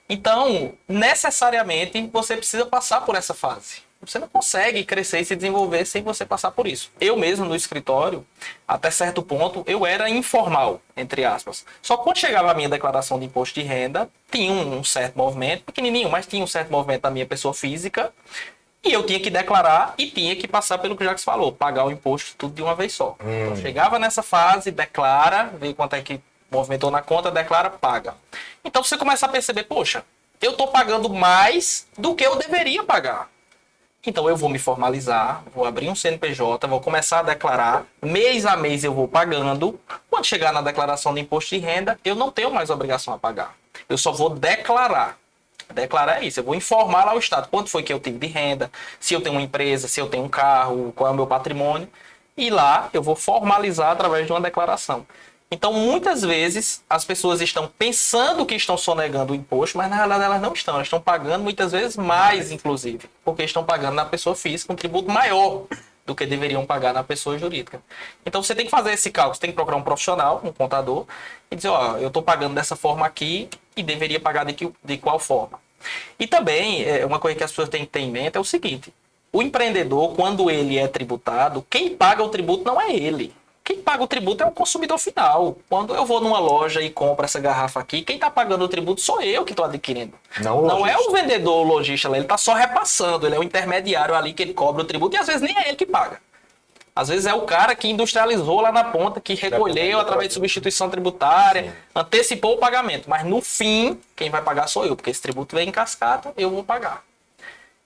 Então, necessariamente, você precisa passar por essa fase. Você não consegue crescer e se desenvolver sem você passar por isso. Eu mesmo, no escritório, até certo ponto, eu era informal, entre aspas. Só que quando chegava a minha declaração de imposto de renda, tinha um certo movimento, pequenininho, mas tinha um certo movimento da minha pessoa física, e eu tinha que declarar e tinha que passar pelo que o Jacques falou, pagar o imposto tudo de uma vez só. Então, chegava nessa fase, declara, vê quanto é que movimentou na conta, declara, paga. Então você começa a perceber, poxa, eu estou pagando mais do que eu deveria pagar. Então eu vou me formalizar, vou abrir um CNPJ, vou começar a declarar, mês a mês eu vou pagando. Quando chegar na declaração de imposto de renda, eu não tenho mais obrigação a pagar. Eu só vou declarar. Declarar é isso, eu vou informar lá o Estado quanto foi que eu tive de renda, se eu tenho uma empresa, se eu tenho um carro, qual é o meu patrimônio. E lá eu vou formalizar através de uma declaração. Então, muitas vezes, as pessoas estão pensando que estão sonegando o imposto, mas na realidade elas não estão. Elas estão pagando muitas vezes mais, inclusive, porque estão pagando na pessoa física um tributo maior do que deveriam pagar na pessoa jurídica. Então, você tem que fazer esse cálculo, você tem que procurar um profissional, um contador, e dizer, ó, eu estou pagando dessa forma aqui e deveria pagar de qual forma. E também, uma coisa que as pessoas têm que ter em mente é o seguinte, o empreendedor, quando ele é tributado, quem paga o tributo não é ele. Quem paga o tributo é o consumidor final. Quando eu vou numa loja e compro essa garrafa aqui, quem está pagando o tributo sou eu que estou adquirindo. Não é o vendedor, o lojista, ele está só repassando, ele é o intermediário ali que ele cobra o tributo e às vezes nem é ele que paga. Às vezes é o cara que industrializou lá na ponta, que recolheu através de substituição tributária, antecipou o pagamento. Mas no fim, quem vai pagar sou eu, porque esse tributo vem em cascata, eu vou pagar.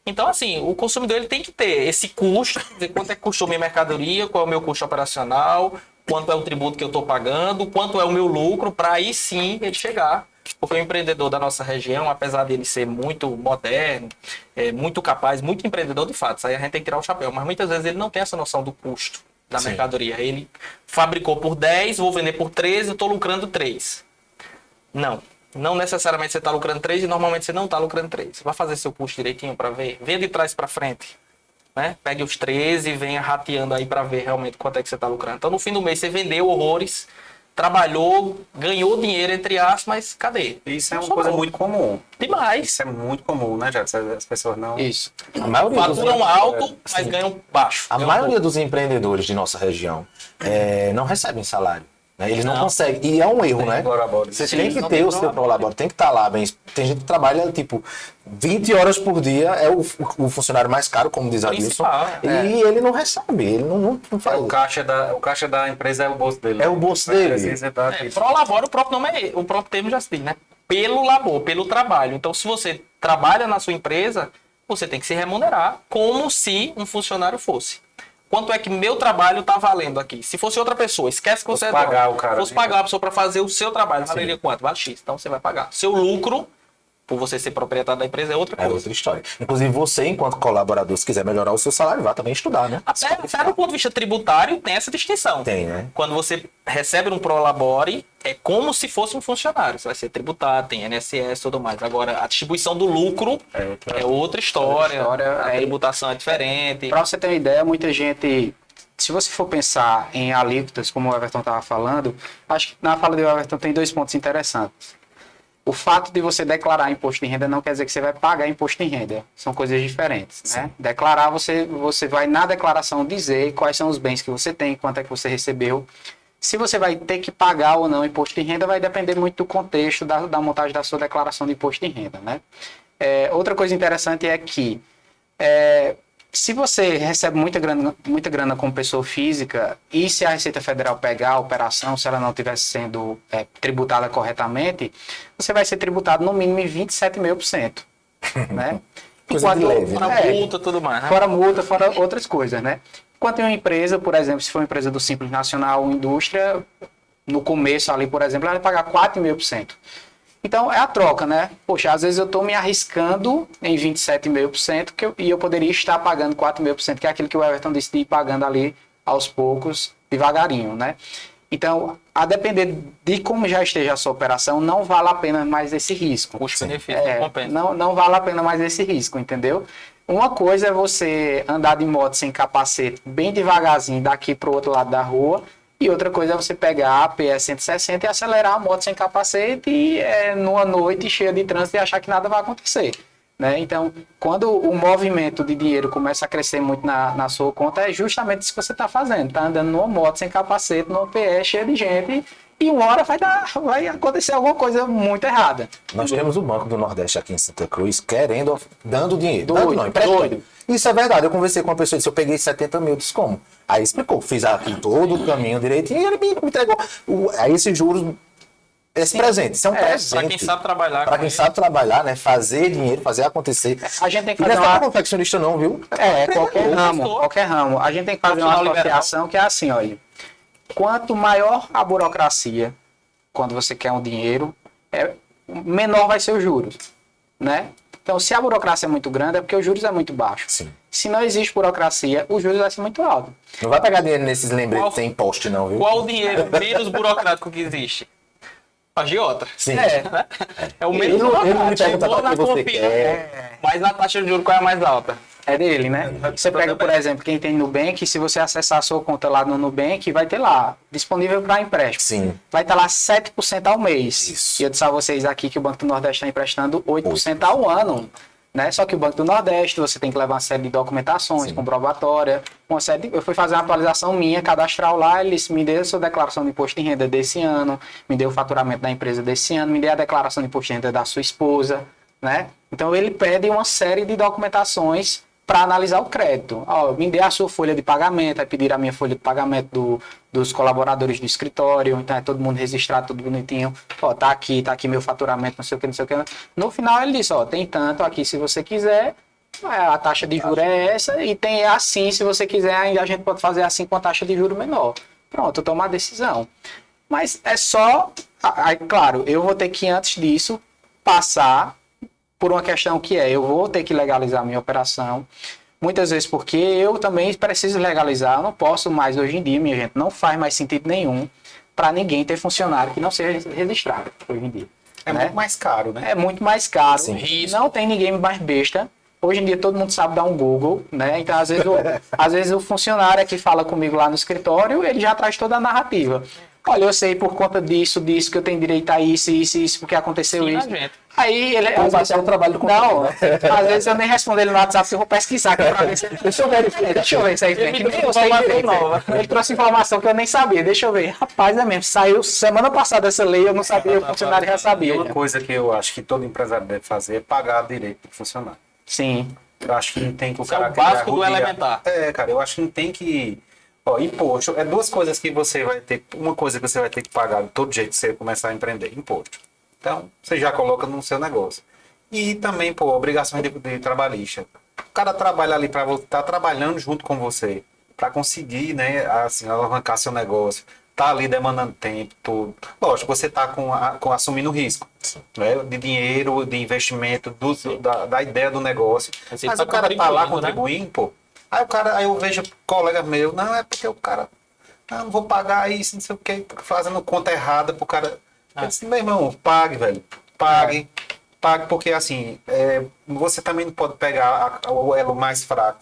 Então, assim, o consumidor ele tem que ter esse custo, dizer quanto é que custou minha mercadoria, qual é o meu custo operacional, quanto é o tributo que eu estou pagando, quanto é o meu lucro, para aí sim ele chegar. Porque o empreendedor da nossa região, apesar de ele ser muito moderno, muito capaz, muito empreendedor de fato, isso aí a gente tem que tirar o chapéu, mas muitas vezes ele não tem essa noção do custo da mercadoria. Ele fabricou por 10, vou vender por 13, eu estou lucrando 3. Não necessariamente você está lucrando 3 e normalmente você não está lucrando 3. Você vai fazer seu custo direitinho para ver. Vê de trás para frente. Né? Pegue os 13 e venha rateando aí para ver realmente quanto é que você está lucrando. Então no fim do mês você vendeu horrores, trabalhou, ganhou dinheiro entre aspas, mas cadê? Isso é uma coisa muito comum. Demais. Isso é muito comum, né, já? As pessoas não... Isso. A maioria Faturam alto, mas ganham baixo. A maioria dos empreendedores de nossa região não recebem salário. Né? Eles não conseguem. E é um erro, né? Você tem que ter o seu prolabore, tem que estar lá bem. Tem gente que trabalha, tipo, 20 horas por dia, é o funcionário mais caro, como diz a Wilson. E ele não recebe, ele não faz. O caixa da empresa é o bolso dele. É o bolso dele. Prolabore, o próprio nome o próprio termo já se diz, né? Pelo labor, pelo trabalho. Então, se você trabalha na sua empresa, você tem que se remunerar como se um funcionário fosse. Quanto é que meu trabalho está valendo aqui? Se fosse outra pessoa, esquece que você é dono. Fosse pagar a pessoa para fazer o seu trabalho, valeria quanto? Vale X. Então você vai pagar. Seu lucro, por você ser proprietário da empresa, é outra coisa. É outra história. Inclusive você, enquanto colaborador, se quiser melhorar o seu salário, vá também estudar, né? Até do ponto de vista tributário, tem essa distinção. Tem, né? Quando você recebe um prolabore, é como se fosse um funcionário. Você vai ser tributado, tem INSS e tudo mais. Agora, a distribuição do lucro é outra história. A tributação é diferente. Para você ter uma ideia, muita gente... Se você for pensar em alíquotas, como o Everton estava falando, acho que na fala do Everton tem 2 pontos interessantes. O fato de você declarar imposto de renda não quer dizer que você vai pagar imposto de renda. São coisas diferentes, né? Declarar, você vai na declaração dizer quais são os bens que você tem, quanto é que você recebeu. Se você vai ter que pagar ou não imposto de renda, vai depender muito do contexto da montagem da sua declaração de imposto de renda, né? Outra coisa interessante é que se você recebe muita grana como pessoa física e se a Receita Federal pegar a operação, se ela não estiver sendo tributada corretamente, você vai ser tributado no mínimo em 27,5%. Né? Coisa de leve, fora multa, tudo mais. Né? Fora multa, fora outras coisas, né? Enquanto em uma empresa, por exemplo, se for uma empresa do Simples Nacional ou indústria, no começo ali, por exemplo, ela vai pagar 4,5%. Então, é a troca, né? Poxa, às vezes eu estou me arriscando em 27,5% e eu poderia estar pagando 4,5%, que é aquilo que o Everton disse de ir pagando ali aos poucos, devagarinho, né? Então, a depender de como já esteja a sua operação, não vale a pena mais esse risco. Custo-benefício não compensa. Não vale a pena mais esse risco, entendeu? Uma coisa é você andar de moto sem capacete, bem devagarzinho, daqui para o outro lado da rua, E outra coisa é você pegar a PS 160 e acelerar a moto sem capacete e numa noite cheia de trânsito e achar que nada vai acontecer. Né? Então, quando o movimento de dinheiro começa a crescer muito na sua conta, é justamente isso que você está fazendo. Está andando numa moto sem capacete, numa PE cheia de gente, e uma hora vai acontecer alguma coisa muito errada. Nós temos o Banco do Nordeste aqui em Santa Cruz dando dinheiro. Doido. Emprestando. Isso é verdade. Eu conversei com uma pessoa e disse, eu peguei 70 mil, disse como? Aí explicou, fiz aqui todo o caminho direitinho e ele me entregou. Aí esses juros, esse presente, isso é um presente. Para quem sabe trabalhar. Para quem sabe trabalhar, né? Fazer dinheiro, fazer acontecer. A gente tem que E não fazer é só uma... pra confeccionista não, viu? Qualquer ramo. A gente tem que fazer uma associação que é assim, olha. Quanto maior a burocracia, quando você quer um dinheiro, menor vai ser os juros, né? Então, se a burocracia é muito grande, é porque os juros é muito baixo. Sim. Se não existe burocracia, os juros vai ser muito alto. Não vai pegar dinheiro nesses lembretes sem poste não, viu? Qual o dinheiro menos burocrático que existe? Agiota. Sim. É o Ele menos não me burocrático. pergunta Vou pra na que você confiança. quer. Mas a taxa de juros qual é a mais alta? É dele, né? Você pega, por exemplo, quem tem Nubank, se você acessar a sua conta lá no Nubank, vai ter lá, disponível para empréstimo. Sim. Vai estar lá 7% ao mês. Isso. E eu disse a vocês aqui que o Banco do Nordeste está emprestando 8% ao ano. Né? Só que o Banco do Nordeste, você tem que levar uma série de documentações, comprobatória, eu fui fazer uma atualização minha, cadastral lá, ele disse, me dê a sua declaração de imposto de renda desse ano, me dê o faturamento da empresa desse ano, me dê a declaração de imposto de renda da sua esposa, né? Então ele pede uma série de documentações para analisar o crédito. Ó, me dê a sua folha de pagamento, vai pedir a minha folha de pagamento dos colaboradores do escritório, então é todo mundo registrado, tudo bonitinho. Ó, tá aqui meu faturamento, não sei o que, não sei o que. No final ele disse, ó, tem tanto aqui se você quiser, a taxa de juros é essa, e tem assim, se você quiser, a gente pode fazer assim com a taxa de juros menor. Pronto, tomar a decisão. Mas é só, claro, eu vou ter que antes disso passar por uma questão que eu vou ter que legalizar a minha operação, muitas vezes porque eu também preciso legalizar, eu não posso mais hoje em dia, minha gente, não faz mais sentido nenhum para ninguém ter funcionário que não seja registrado hoje em dia. É muito mais caro, né? É muito mais caro, Sim. não tem ninguém mais besta. Hoje em dia todo mundo sabe dar um Google, né? Então às vezes o funcionário que fala comigo lá no escritório, ele já traz toda a narrativa. Olha, eu sei por conta disso que eu tenho direito a isso, porque aconteceu Sim, isso. gente. Aí ele. Vamos passar o trabalho do Não, computador, às vezes eu nem respondo ele no WhatsApp, eu vou pesquisar aqui pra ver se. Deixa eu ver, deixa eu ver isso aí. Que nem eu sei direito. Ele trouxe informação que eu nem sabia, deixa eu ver. Rapaz, é mesmo, saiu semana passada essa lei, eu não sabia, o funcionário já E sabia. uma coisa que eu acho que todo empresário deve fazer é pagar direito do funcionário. Sim. Eu acho que não tem que o Isso é cara... o básico do rodear. elementar. Cara, eu acho que não tem que... Ó, imposto, é duas coisas que você vai ter... Uma coisa que você vai ter que pagar de todo jeito que você começar a empreender, imposto. Então, você já coloca no seu negócio. E também, obrigações de trabalhista. O cara trabalha ali para você, tá trabalhando junto com você, para conseguir, né, assim, alavancar seu negócio. Tá ali demandando tempo, tudo. Lógico, você tá assumindo risco, né, de dinheiro, de investimento, da ideia do negócio. Mas Mas ele o cara tá lá contribuindo, né? contribuindo, Aí eu vejo colega meu, não, é porque o cara, não vou pagar isso, não sei o que, fazendo conta errada pro cara. Eu disse, meu irmão, pague, velho. Pague, porque assim, você também não pode pegar o elo mais fraco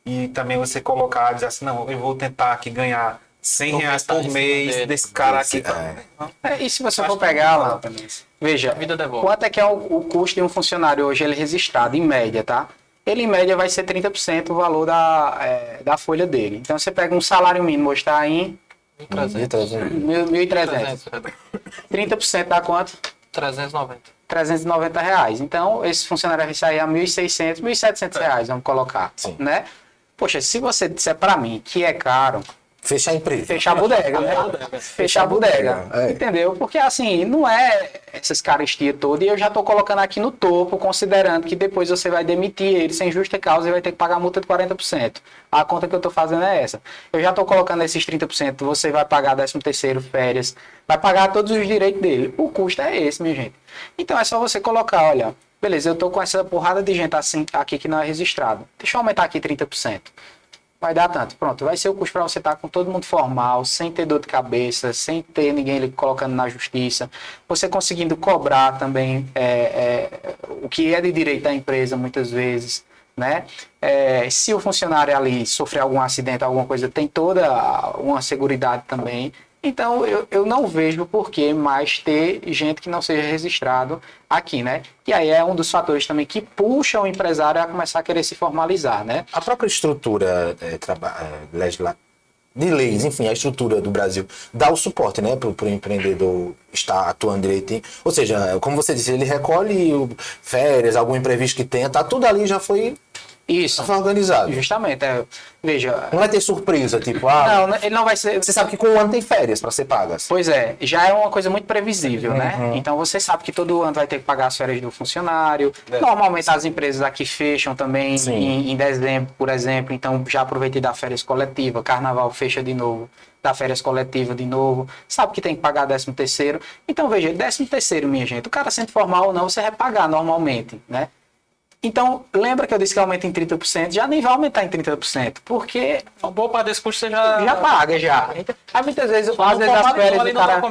e também você colocar e dizer assim, não, eu vou tentar aqui ganhar R$100 por mês desse cara aqui. E se você for pegar lá, veja, vida devolve. quanto é que é o custo de um funcionário hoje, ele registrado, em média, tá? Ele, em média, vai ser 30% o valor da folha dele. Então, você pega um salário mínimo, hoje está em 1.300. 30% dá quanto? 390. R$390. Então, esse funcionário vai sair a R$1.600, R$1.700, vamos colocar, Sim. né? Poxa, se você disser para mim que é caro, Fechar a empresa. fechar a bodega, né? Fechar a bodega. É. Entendeu? Porque assim, não é essas carestia todas e eu já tô colocando aqui no topo, considerando que depois você vai demitir ele sem justa causa e vai ter que pagar a multa de 40%. A conta que eu tô fazendo é essa. Eu já tô colocando esses 30%, você vai pagar 13º, férias, vai pagar todos os direitos dele. O custo é esse, minha gente. Então é só você colocar, olha, beleza, eu tô com essa porrada de gente assim aqui que não é registrado. Deixa eu aumentar aqui 30%. Vai dar tanto. Pronto, vai ser o custo para você estar com todo mundo formal, sem ter dor de cabeça, sem ter ninguém lhe colocando na justiça. Você conseguindo cobrar também o que é de direito da empresa, muitas vezes. né? Se o funcionário ali sofrer algum acidente, alguma coisa, tem toda uma seguridade também. Então, eu não vejo por que mais ter gente que não seja registrado aqui, né? E aí é um dos fatores também que puxa o empresário a começar a querer se formalizar, né? A própria estrutura de leis, enfim, a estrutura do Brasil dá o suporte, né, para o empreendedor estar atuando direitinho. Ou seja, como você disse, ele recolhe férias, algum imprevisto que tenha, tá tudo ali, já foi organizado. Justamente. Veja. Não vai ter surpresa, tipo, não, ele não vai ser. Você sabe que com o ano tem férias para ser pagas. Pois é, já é uma coisa muito previsível, né? Então você sabe que todo ano vai ter que pagar as férias do funcionário. Normalmente as empresas aqui fecham também em dezembro, por exemplo. Então já aproveitei da férias coletiva, carnaval fecha de novo, da férias coletiva de novo. Sabe que tem que pagar 13º. Então veja, 13º, minha gente, o cara sendo formal ou não, você vai pagar normalmente, né? Então, lembra que eu disse que aumenta em 30%? Já nem vai aumentar em 30%, porque... Uma boa parte desse custo você já paga, já. Então, aí muitas vezes, às vezes as férias do cara...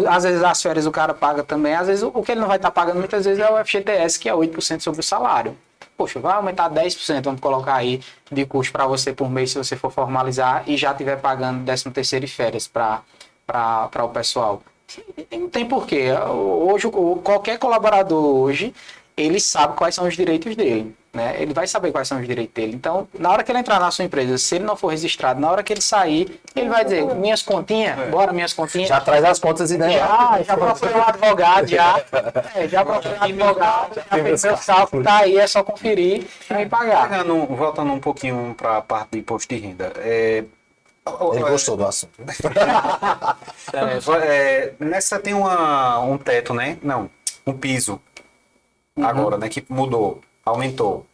Às vezes as férias o cara paga também, às vezes o que ele não vai estar pagando muitas vezes é o FGTS, que é 8% sobre o salário. Poxa, vai aumentar 10%, vamos colocar aí, de custo para você por mês, se você for formalizar e já estiver pagando 13º e férias para o pessoal. Não tem porquê. Hoje, qualquer colaborador hoje... ele sabe quais são os direitos dele, né? Ele vai saber quais são os direitos dele. Então, na hora que ele entrar na sua empresa, se ele não for registrado, na hora que ele sair, ele vai dizer, minhas continhas, bora minhas continhas. Já traz as contas e daí. Já procurei um advogado, já procurei um advogado, já fez meu cálculo, tá aí, é só conferir e me pagar. Voltando um pouquinho para a parte do imposto de renda. Ele gostou do assunto. Nessa tem um teto, né? Não, um piso. Agora, né, que mudou, aumentou.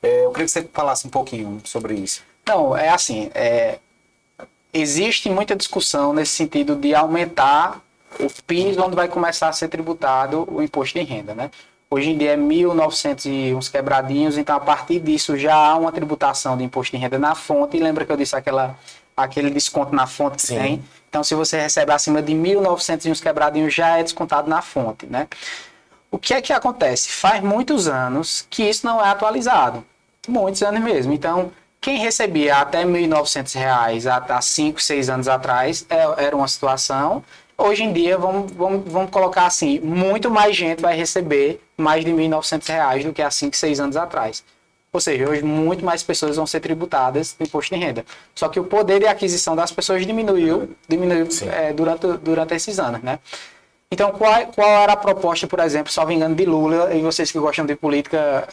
Eu queria que você falasse um pouquinho sobre isso. Não, é assim, existe muita discussão nesse sentido de aumentar o piso onde vai começar a ser tributado o imposto de renda, né? Hoje em dia é 1.900 e uns quebradinhos, então a partir disso já há uma tributação de imposto de renda na fonte, e lembra que eu disse aquele desconto na fonte que tem? Então se você recebe acima de 1.900 e uns quebradinhos, já é descontado na fonte, né? O que é que acontece? Faz muitos anos que isso não é atualizado. Muitos anos mesmo. Então, quem recebia até R$ 1.900 há 5, 6 anos atrás era uma situação. Hoje em dia, vamos colocar assim, muito mais gente vai receber mais de R$ 1.900 do que há 5, 6 anos atrás. Ou seja, hoje muito mais pessoas vão ser tributadas do imposto de renda. Só que o poder de aquisição das pessoas diminuiu durante esses anos, né? Então, qual era a proposta, por exemplo, salvo engano, de Lula, e vocês que gostam de política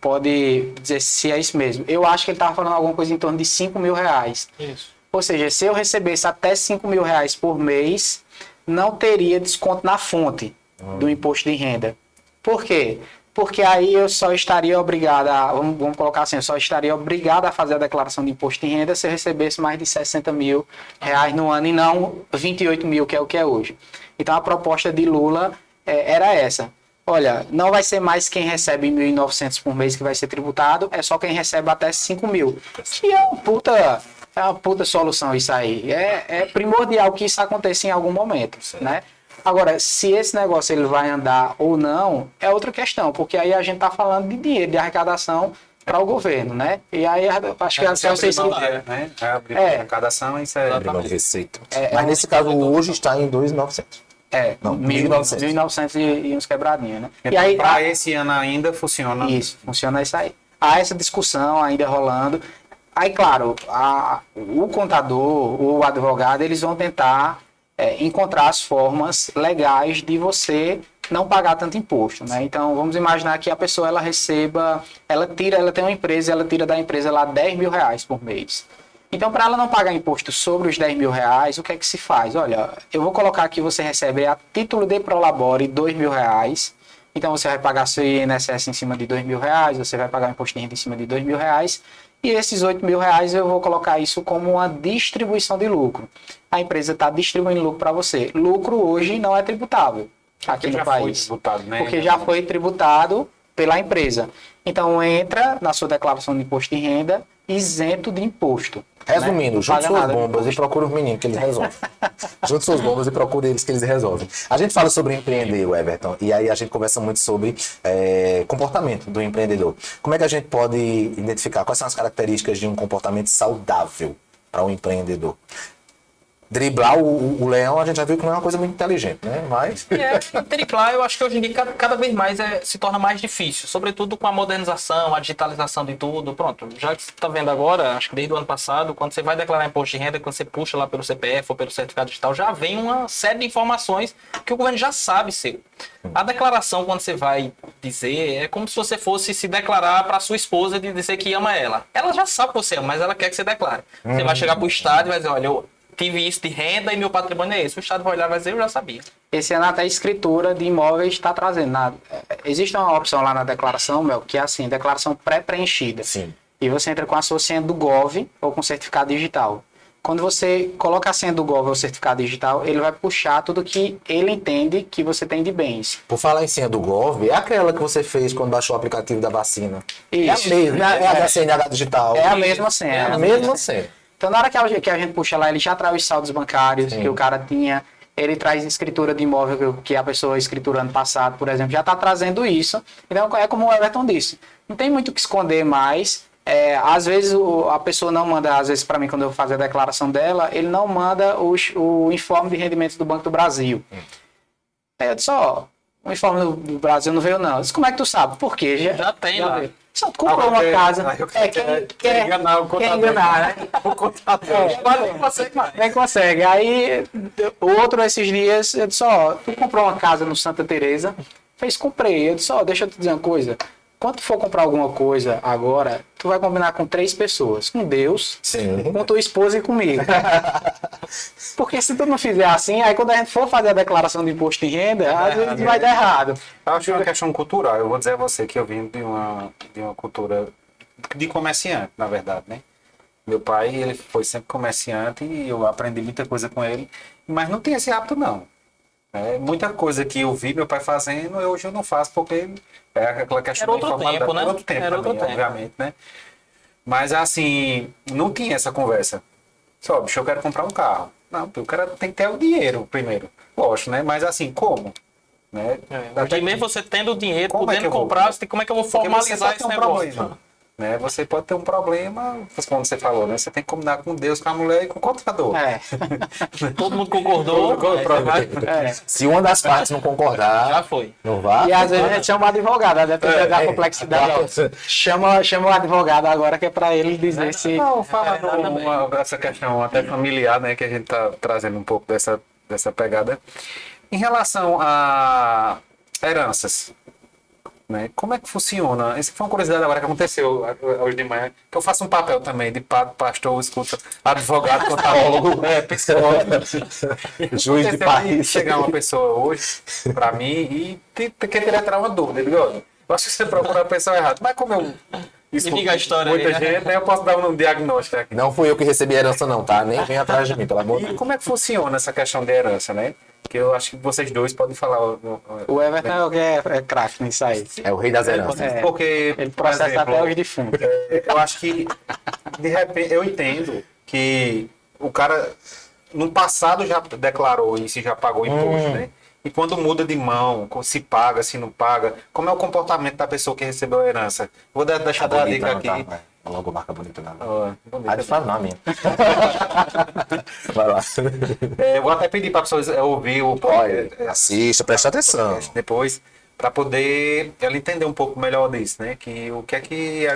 podem dizer se é isso mesmo. Eu acho que ele estava falando alguma coisa em torno de R$5.000. Isso. Ou seja, se eu recebesse até R$5.000 por mês, não teria desconto na fonte do imposto de renda. Por quê? Porque aí eu só estaria obrigado vamos colocar assim, eu só estaria obrigado a fazer a declaração de imposto de renda se eu recebesse mais de R$60.000 no ano e não 28 mil, que é o que é hoje. Então a proposta de Lula era essa. Olha, não vai ser mais quem recebe 1.900 por mês que vai ser tributado, é só quem recebe até 5 mil. E é uma puta solução isso aí. É primordial que isso aconteça em algum momento, né? Agora, se esse negócio ele vai andar ou não, é outra questão, porque aí a gente está falando de dinheiro, de arrecadação para o governo, né? E aí acho que vocês... né? Abrir arrecadação, isso é... de receita. Mas nesse caso, hoje está em 2.900. Não, 1.900 e uns quebradinhos, né? Então, e aí, para esse ano ainda funciona... Isso, funciona isso aí. Há essa discussão ainda rolando. Aí, claro, o contador, o advogado, eles vão tentar encontrar as formas legais de você não pagar tanto imposto, né? Então, vamos imaginar que a pessoa, ela tem uma empresa, ela tira da empresa lá R$10.000 por mês. Então, para ela não pagar imposto sobre os R$10.000, o que é que se faz? Olha, eu vou colocar aqui, você recebe a título de Prolabore R$2.000. Então, você vai pagar seu INSS em cima de R$2.000, você vai pagar o imposto de renda em cima de R$2.000. E esses R$8.000 eu vou colocar isso como uma distribuição de lucro. A empresa está distribuindo lucro para você. Lucro hoje não é tributável aqui no país. Porque já foi tributado pela empresa. Então entra na sua declaração de imposto de renda isento de imposto. Resumindo, Não junte paga suas nada de bombas e imposto. procure os meninos que eles resolvem. Junte suas bombas e procure eles que eles resolvem. A gente fala sobre empreender, o Everton, e aí a gente conversa muito sobre comportamento do empreendedor. Como é que a gente pode identificar quais são as características de um comportamento saudável para um empreendedor? Driblar o leão, a gente já viu que não é uma coisa muito inteligente, né? Mas... Driblar, eu acho que hoje em dia cada vez mais se torna mais difícil, sobretudo com a modernização, a digitalização de tudo. Pronto, já que você está vendo agora, acho que desde o ano passado, quando você vai declarar imposto de renda, quando você puxa lá pelo CPF ou pelo certificado digital, já vem uma série de informações que o governo já sabe seu. A declaração, quando você vai dizer, é como se você fosse se declarar para sua esposa de dizer que ama ela. Ela já sabe que você ama, mas ela quer que você declare. Você vai chegar para o Estado e vai dizer, olha, eu tive isso de renda e meu patrimônio é esse. O Estado vai olhar e vai dizer, eu já sabia. Esse ano até a escritura de imóveis está trazendo. Existe uma opção lá na declaração, Mel, que é assim, declaração pré-preenchida. Sim. E você entra com a sua senha do Gov ou com certificado digital. Quando você coloca a senha do Gov ou certificado digital, ele vai puxar tudo que ele entende que você tem de bens. Por falar em senha do Gov, é aquela que você fez quando baixou o aplicativo da vacina. Isso. É a mesma, é a da CNH digital. É a mesma senha. É a mesma senha. Então, na hora que a gente puxa lá, ele já traz os saldos bancários Sim. que o cara tinha. Ele traz escritura de imóvel que a pessoa escritura ano passado, por exemplo, já está trazendo isso. Então, é como o Everton disse. Não tem muito o que esconder mais. Às vezes, a pessoa não manda, às vezes, para mim, quando eu faço a declaração dela, ele não manda o informe de rendimentos do Banco do Brasil. Eu disse, ó, o informe do Brasil não veio, não. Eu disse, como é que tu sabe? Por quê? Já tem lá. veio. Só tu comprou uma casa. Quer enganar o quer contador. enganar, né? O contador. Mas nem consegue mais. Nem consegue. Aí, o outro, esses dias, eu disse, ó, tu comprou uma casa no Santa Teresa? Fez, comprei. Eu disse, ó, deixa eu te dizer uma coisa. Quando tu for comprar alguma coisa agora, tu vai combinar com 3 pessoas. Com Deus, Sim. com tua esposa e comigo. Porque se tu não fizer assim, aí quando a gente for fazer a declaração de imposto de renda, às vezes vai dar errado. Eu acho que é uma questão cultural. Eu vou dizer a você que eu vim de uma cultura de comerciante, na verdade, né? Meu pai, ele foi sempre comerciante e eu aprendi muita coisa com ele, mas não tem esse hábito, não. Muita coisa que eu vi meu pai fazendo, hoje eu não faço, porque é aquela questão Era outro da informalidade. tempo, né? Era outro tempo, Era outro também, tempo. obviamente, né? Mas assim, não tinha essa conversa. Só, bicho, eu quero comprar um carro. Não, o cara tem que ter o dinheiro primeiro. Lógico, né? Mas assim, como? Né? Hoje mesmo você tendo o dinheiro, Como é que podendo eu vou? comprar, você tem, como é que eu vou Porque você formalizar pode ter esse um negócio? problema, né? Você pode ter um problema, como você falou, né? Você tem que combinar com Deus, com a mulher e com o contador. Todo mundo concordou, aí você vai- Se uma das partes não concordar, já foi. não vá. E às vezes a gente chama o advogado, a depender da complexidade. Chama o advogado agora, que é para ele dizer se. Não, falando essa questão até familiar, né? Que a gente tá trazendo um pouco dessa pegada. Em relação a heranças, né? Como é que funciona? Essa foi uma curiosidade agora que aconteceu hoje de manhã, que eu faço um papel também de padre, pastor, escuta, advogado, contador, psicólogo. Juiz de Aconteceu país. chegar uma pessoa hoje pra mim e querer tirar uma dúvida. Eu digo, olha, eu acho que você procura a pessoa errada. Mas como eu escuto diga a história muita aí, né? gente, né, eu posso dar um diagnóstico aqui. Não fui eu que recebi a herança, não, tá? Nem vem atrás de mim, pelo amor de E Deus. como é que funciona essa questão de herança, né? Que eu acho que vocês dois podem falar. O Everton é craque nisso aí. É o rei das heranças. Porque, Ele por processa exemplo, até os defuntos. eu acho que, de repente, eu entendo que o cara, no passado, já declarou isso e já pagou imposto, né? E quando muda de mão, se paga, se não paga, como é o comportamento da pessoa que recebeu a herança? Vou deixar dar a dica aqui. Tá, logo marca bonita, não. Ó, bonito. Ah, fala não, minha. Vai lá. Eu vou até pedir para pessoas ouvir o Olha, assista, presta atenção. depois, para poder ela entender um pouco melhor disso, né? Que o que é que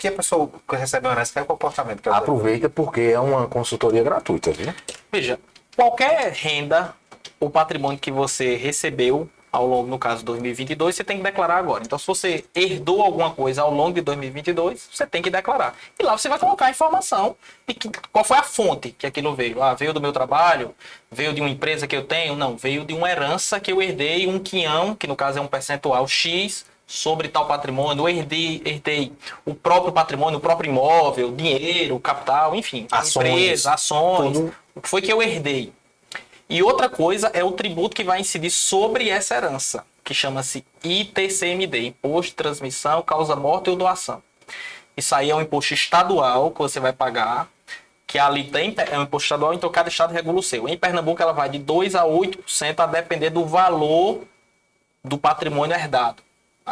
a pessoa que recebe uma herança, qual é o comportamento que ela Aproveita porque é uma consultoria gratuita, viu? Veja, qualquer renda ou patrimônio que você recebeu ao longo, no caso, de 2022, você tem que declarar agora. Então, se você herdou alguma coisa ao longo de 2022, você tem que declarar. E lá você vai colocar a informação de qual foi a fonte que aquilo veio. Ah, veio do meu trabalho, veio de uma empresa que eu tenho? Não, veio de uma herança que eu herdei, um quinhão, que no caso é um percentual X, sobre tal patrimônio. Eu herdei o próprio patrimônio, o próprio imóvel, dinheiro, capital, enfim. Ações. Empresa, ações. Tudo. O que foi que eu herdei? E outra coisa é o tributo que vai incidir sobre essa herança, que chama-se ITCMD, Imposto de Transmissão, Causa Morte ou Doação. Isso aí é um imposto estadual que você vai pagar, que ali tem, é um imposto estadual, então cada estado regula o seu. Em Pernambuco ela vai de 2% a 8% a depender do valor do patrimônio herdado.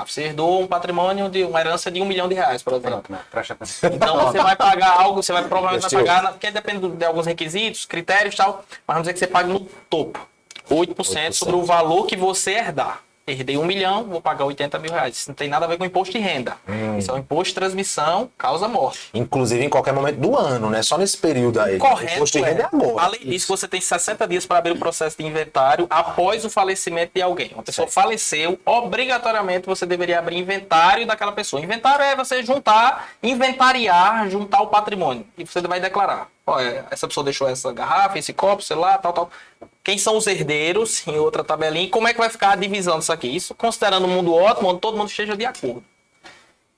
Você herdou um patrimônio de uma herança de R$1 milhão, por exemplo. Pronto, né? Presta atenção. Então você vai pagar algo, você vai provavelmente vai pagar, porque depende de alguns requisitos, critérios e tal, mas vamos dizer que você paga no topo, 8% sobre o valor que você herdar. Herdei R$1 milhão, vou pagar R$80 mil. Isso não tem nada a ver com imposto de renda. Isso é um imposto de transmissão, causa morte. Inclusive em qualquer momento do ano, né? Só nesse período aí. Correto. O imposto de renda é agora. Além disso, você tem 60 dias para abrir o processo de inventário após o falecimento de alguém. Uma pessoa faleceu, obrigatoriamente você deveria abrir inventário daquela pessoa. Inventário é você juntar o patrimônio. E você vai declarar. Olha, essa pessoa deixou essa garrafa, esse copo, sei lá, tal. Quem são os herdeiros, em outra tabelinha, e como é que vai ficar a divisão disso aqui? Isso considerando o mundo ótimo, onde todo mundo esteja de acordo.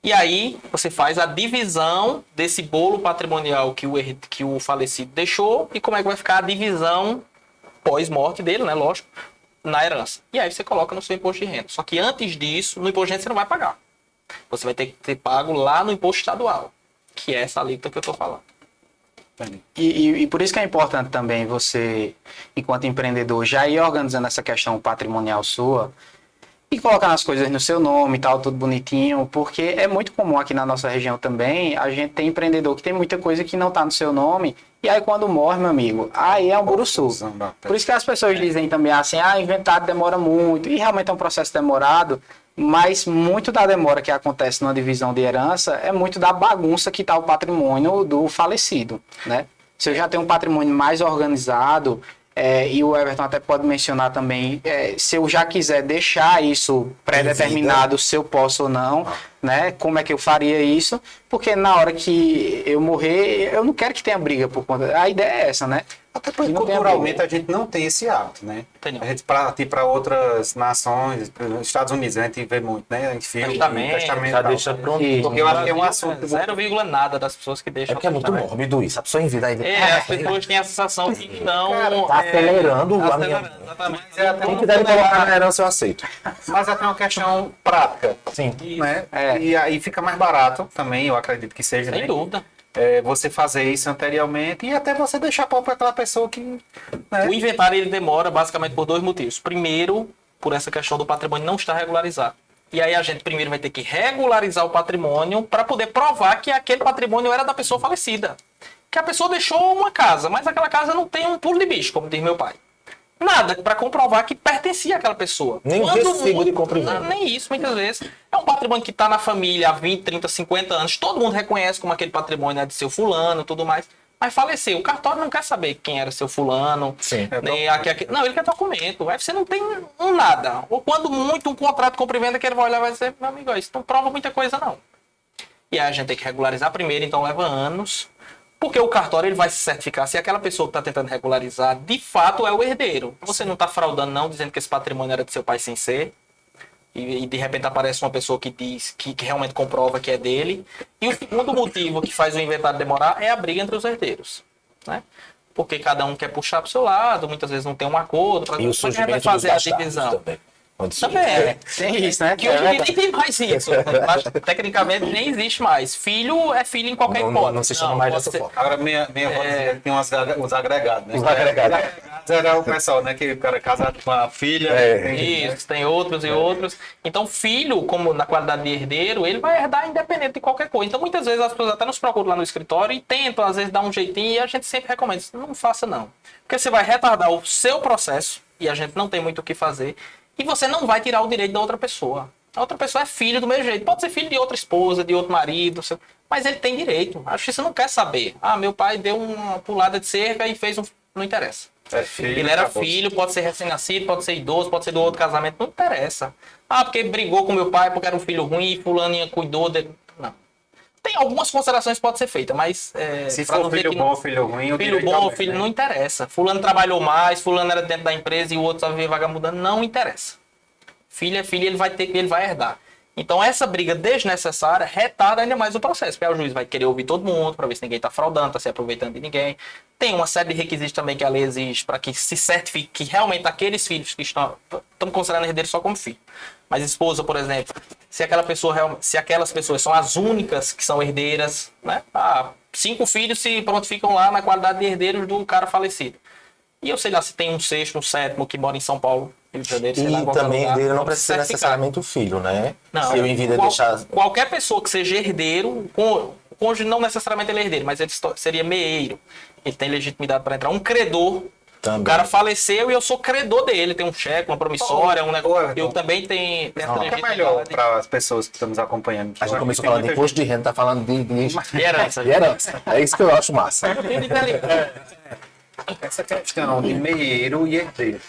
E aí, você faz a divisão desse bolo patrimonial que o falecido deixou, e como é que vai ficar a divisão pós-morte dele, né, lógico, na herança. E aí você coloca no seu imposto de renda. Só que antes disso, no imposto de renda você não vai pagar. Você vai ter que ter pago lá no imposto estadual, que é essa alíquota que eu estou falando. E por isso que é importante também você, enquanto empreendedor, já ir organizando essa questão patrimonial sua e colocando as coisas no seu nome e tal, tudo bonitinho, porque é muito comum aqui na nossa região também, a gente tem empreendedor que tem muita coisa que não está no seu nome, e aí quando morre, meu amigo, aí é um buruçu. Por isso que as pessoas dizem também assim, inventário demora muito, e realmente é um processo demorado, mas muito da demora que acontece numa divisão de herança é muito da bagunça que está o patrimônio do falecido, né? Se eu já tenho um patrimônio mais organizado, e o Everton até pode mencionar também, se eu já quiser deixar isso pré-determinado, se eu posso ou não, né? Como é que eu faria isso? Porque na hora que eu morrer, eu não quero que tenha briga por conta. A ideia é essa, né? Até porque culturalmente a gente não tem esse hábito, né? Tem. A gente para outras nações, nos Estados Unidos, a gente vê muito, né? A gente filme, testamento Já tal. deixa pronto. Porque eu acho que é um assunto. 0, nada das pessoas que deixam. É porque é muito mórbido isso. A pessoa em vida ainda. As pessoas têm a sensação que não. Tá acelerando a minha. Exatamente. Quem quiser colocar na herança, eu aceito. Mas até uma questão prática, Sim. né? E aí fica mais barato também, eu acredito que seja, Sem né? dúvida. Você fazer isso anteriormente e até você deixar para aquela pessoa que... Né? O inventário ele demora basicamente por 2 motivos. Primeiro, por essa questão do patrimônio não estar regularizado. E aí a gente primeiro vai ter que regularizar o patrimônio para poder provar que aquele patrimônio era da pessoa falecida. Que a pessoa deixou uma casa, mas aquela casa não tem um pulo de bicho, como diz meu pai. Nada para comprovar que pertencia àquela pessoa. Nem o recibo de compra e venda. Nem isso, muitas vezes. É um patrimônio que está na família há 20, 30, 50 anos. Todo mundo reconhece como aquele patrimônio é de seu fulano e tudo mais. Mas faleceu. O cartório não quer saber quem era seu fulano. Sim. Nem não, ele quer documento. Aí você não tem nada. Ou quando muito um contrato de compra e venda que ele vai olhar e vai dizer, meu amigo, isso não prova muita coisa não. E aí a gente tem que regularizar primeiro, então leva anos. Porque o cartório ele vai se certificar se aquela pessoa que está tentando regularizar de fato é o herdeiro. Você não está fraudando não, dizendo que esse patrimônio era de seu pai sem ser. E de repente aparece uma pessoa que diz que realmente comprova que é dele. E o segundo motivo que faz o inventário demorar é a briga entre os herdeiros, né? Porque cada um quer puxar para o seu lado, muitas vezes não tem um acordo. E o surgimento vai fazer dos a divisão. também. Também Tem isso, né? Que hoje nem tem mais isso. Mas, tecnicamente nem existe mais. Filho é filho em qualquer hipótese. Não se chama mais pode dessa ser- forma. Agora minha avó dizia que tem os agregados, né? Os agregados. Era o pessoal, né? Que o cara é casado com a filha. Isso, tem outros e outros. Então, filho, como na qualidade de herdeiro, ele vai herdar independente de qualquer coisa. Então, muitas vezes as pessoas até nos procuram lá no escritório e tentam, às vezes, dar um jeitinho e a gente sempre recomenda. Não faça, não. Porque você vai retardar o seu processo e a gente não tem muito o que fazer. E você não vai tirar o direito da outra pessoa. A outra pessoa é filho do mesmo jeito. Pode ser filho de outra esposa, de outro marido, mas ele tem direito. A justiça não quer saber. Meu pai deu uma pulada de cerca e fez um... Não interessa. Filho, Ele era acabou. filho, pode ser recém-nascido, pode ser idoso, pode ser do outro casamento, não interessa. Porque brigou com meu pai porque era um filho ruim e fulaninha cuidou dele. Não. Tem algumas considerações que podem ser feitas, mas... Se pra for não dizer filho que bom não- ou filho ruim, o Filho direito bom, também, filho né? não interessa. Fulano trabalhou mais, fulano era dentro da empresa e o outro só vivia vagabundando, não interessa. Filho é filho, ele vai herdar. Então essa briga desnecessária retarda ainda mais o processo, porque o juiz vai querer ouvir todo mundo para ver se ninguém está fraudando, está se aproveitando de ninguém. Tem uma série de requisitos também que a lei exige para que se certifique que realmente aqueles filhos que estamos considerando herdeiros só como filho. Mas esposa, por exemplo, se aquelas pessoas são as únicas que são herdeiras, né? 5 filhos pronto, ficam lá na qualidade de herdeiros do cara falecido. E eu sei lá se tem um sexto, um sétimo que mora em São Paulo, Rio de Janeiro, sei lá, E qualquer também lugar, herdeiro não precisa ser certificado. necessariamente o filho, né? Não, Se eu em vida deixar... qualquer pessoa que seja herdeiro, o cônjuge não necessariamente ele é herdeiro, mas ele seria meeiro. Ele tem legitimidade para entrar. Um credor. Também. O cara faleceu e eu sou credor dele. Tem um cheque, uma promissória, um negócio. Everton. Eu também tenho essa O que é melhor legitimidade. para as pessoas que estão nos acompanhando? A gente começou falando de imposto de renda, tá falando De herança. de herança. É isso que eu acho massa. Essa questão de meieiro e herdeiro.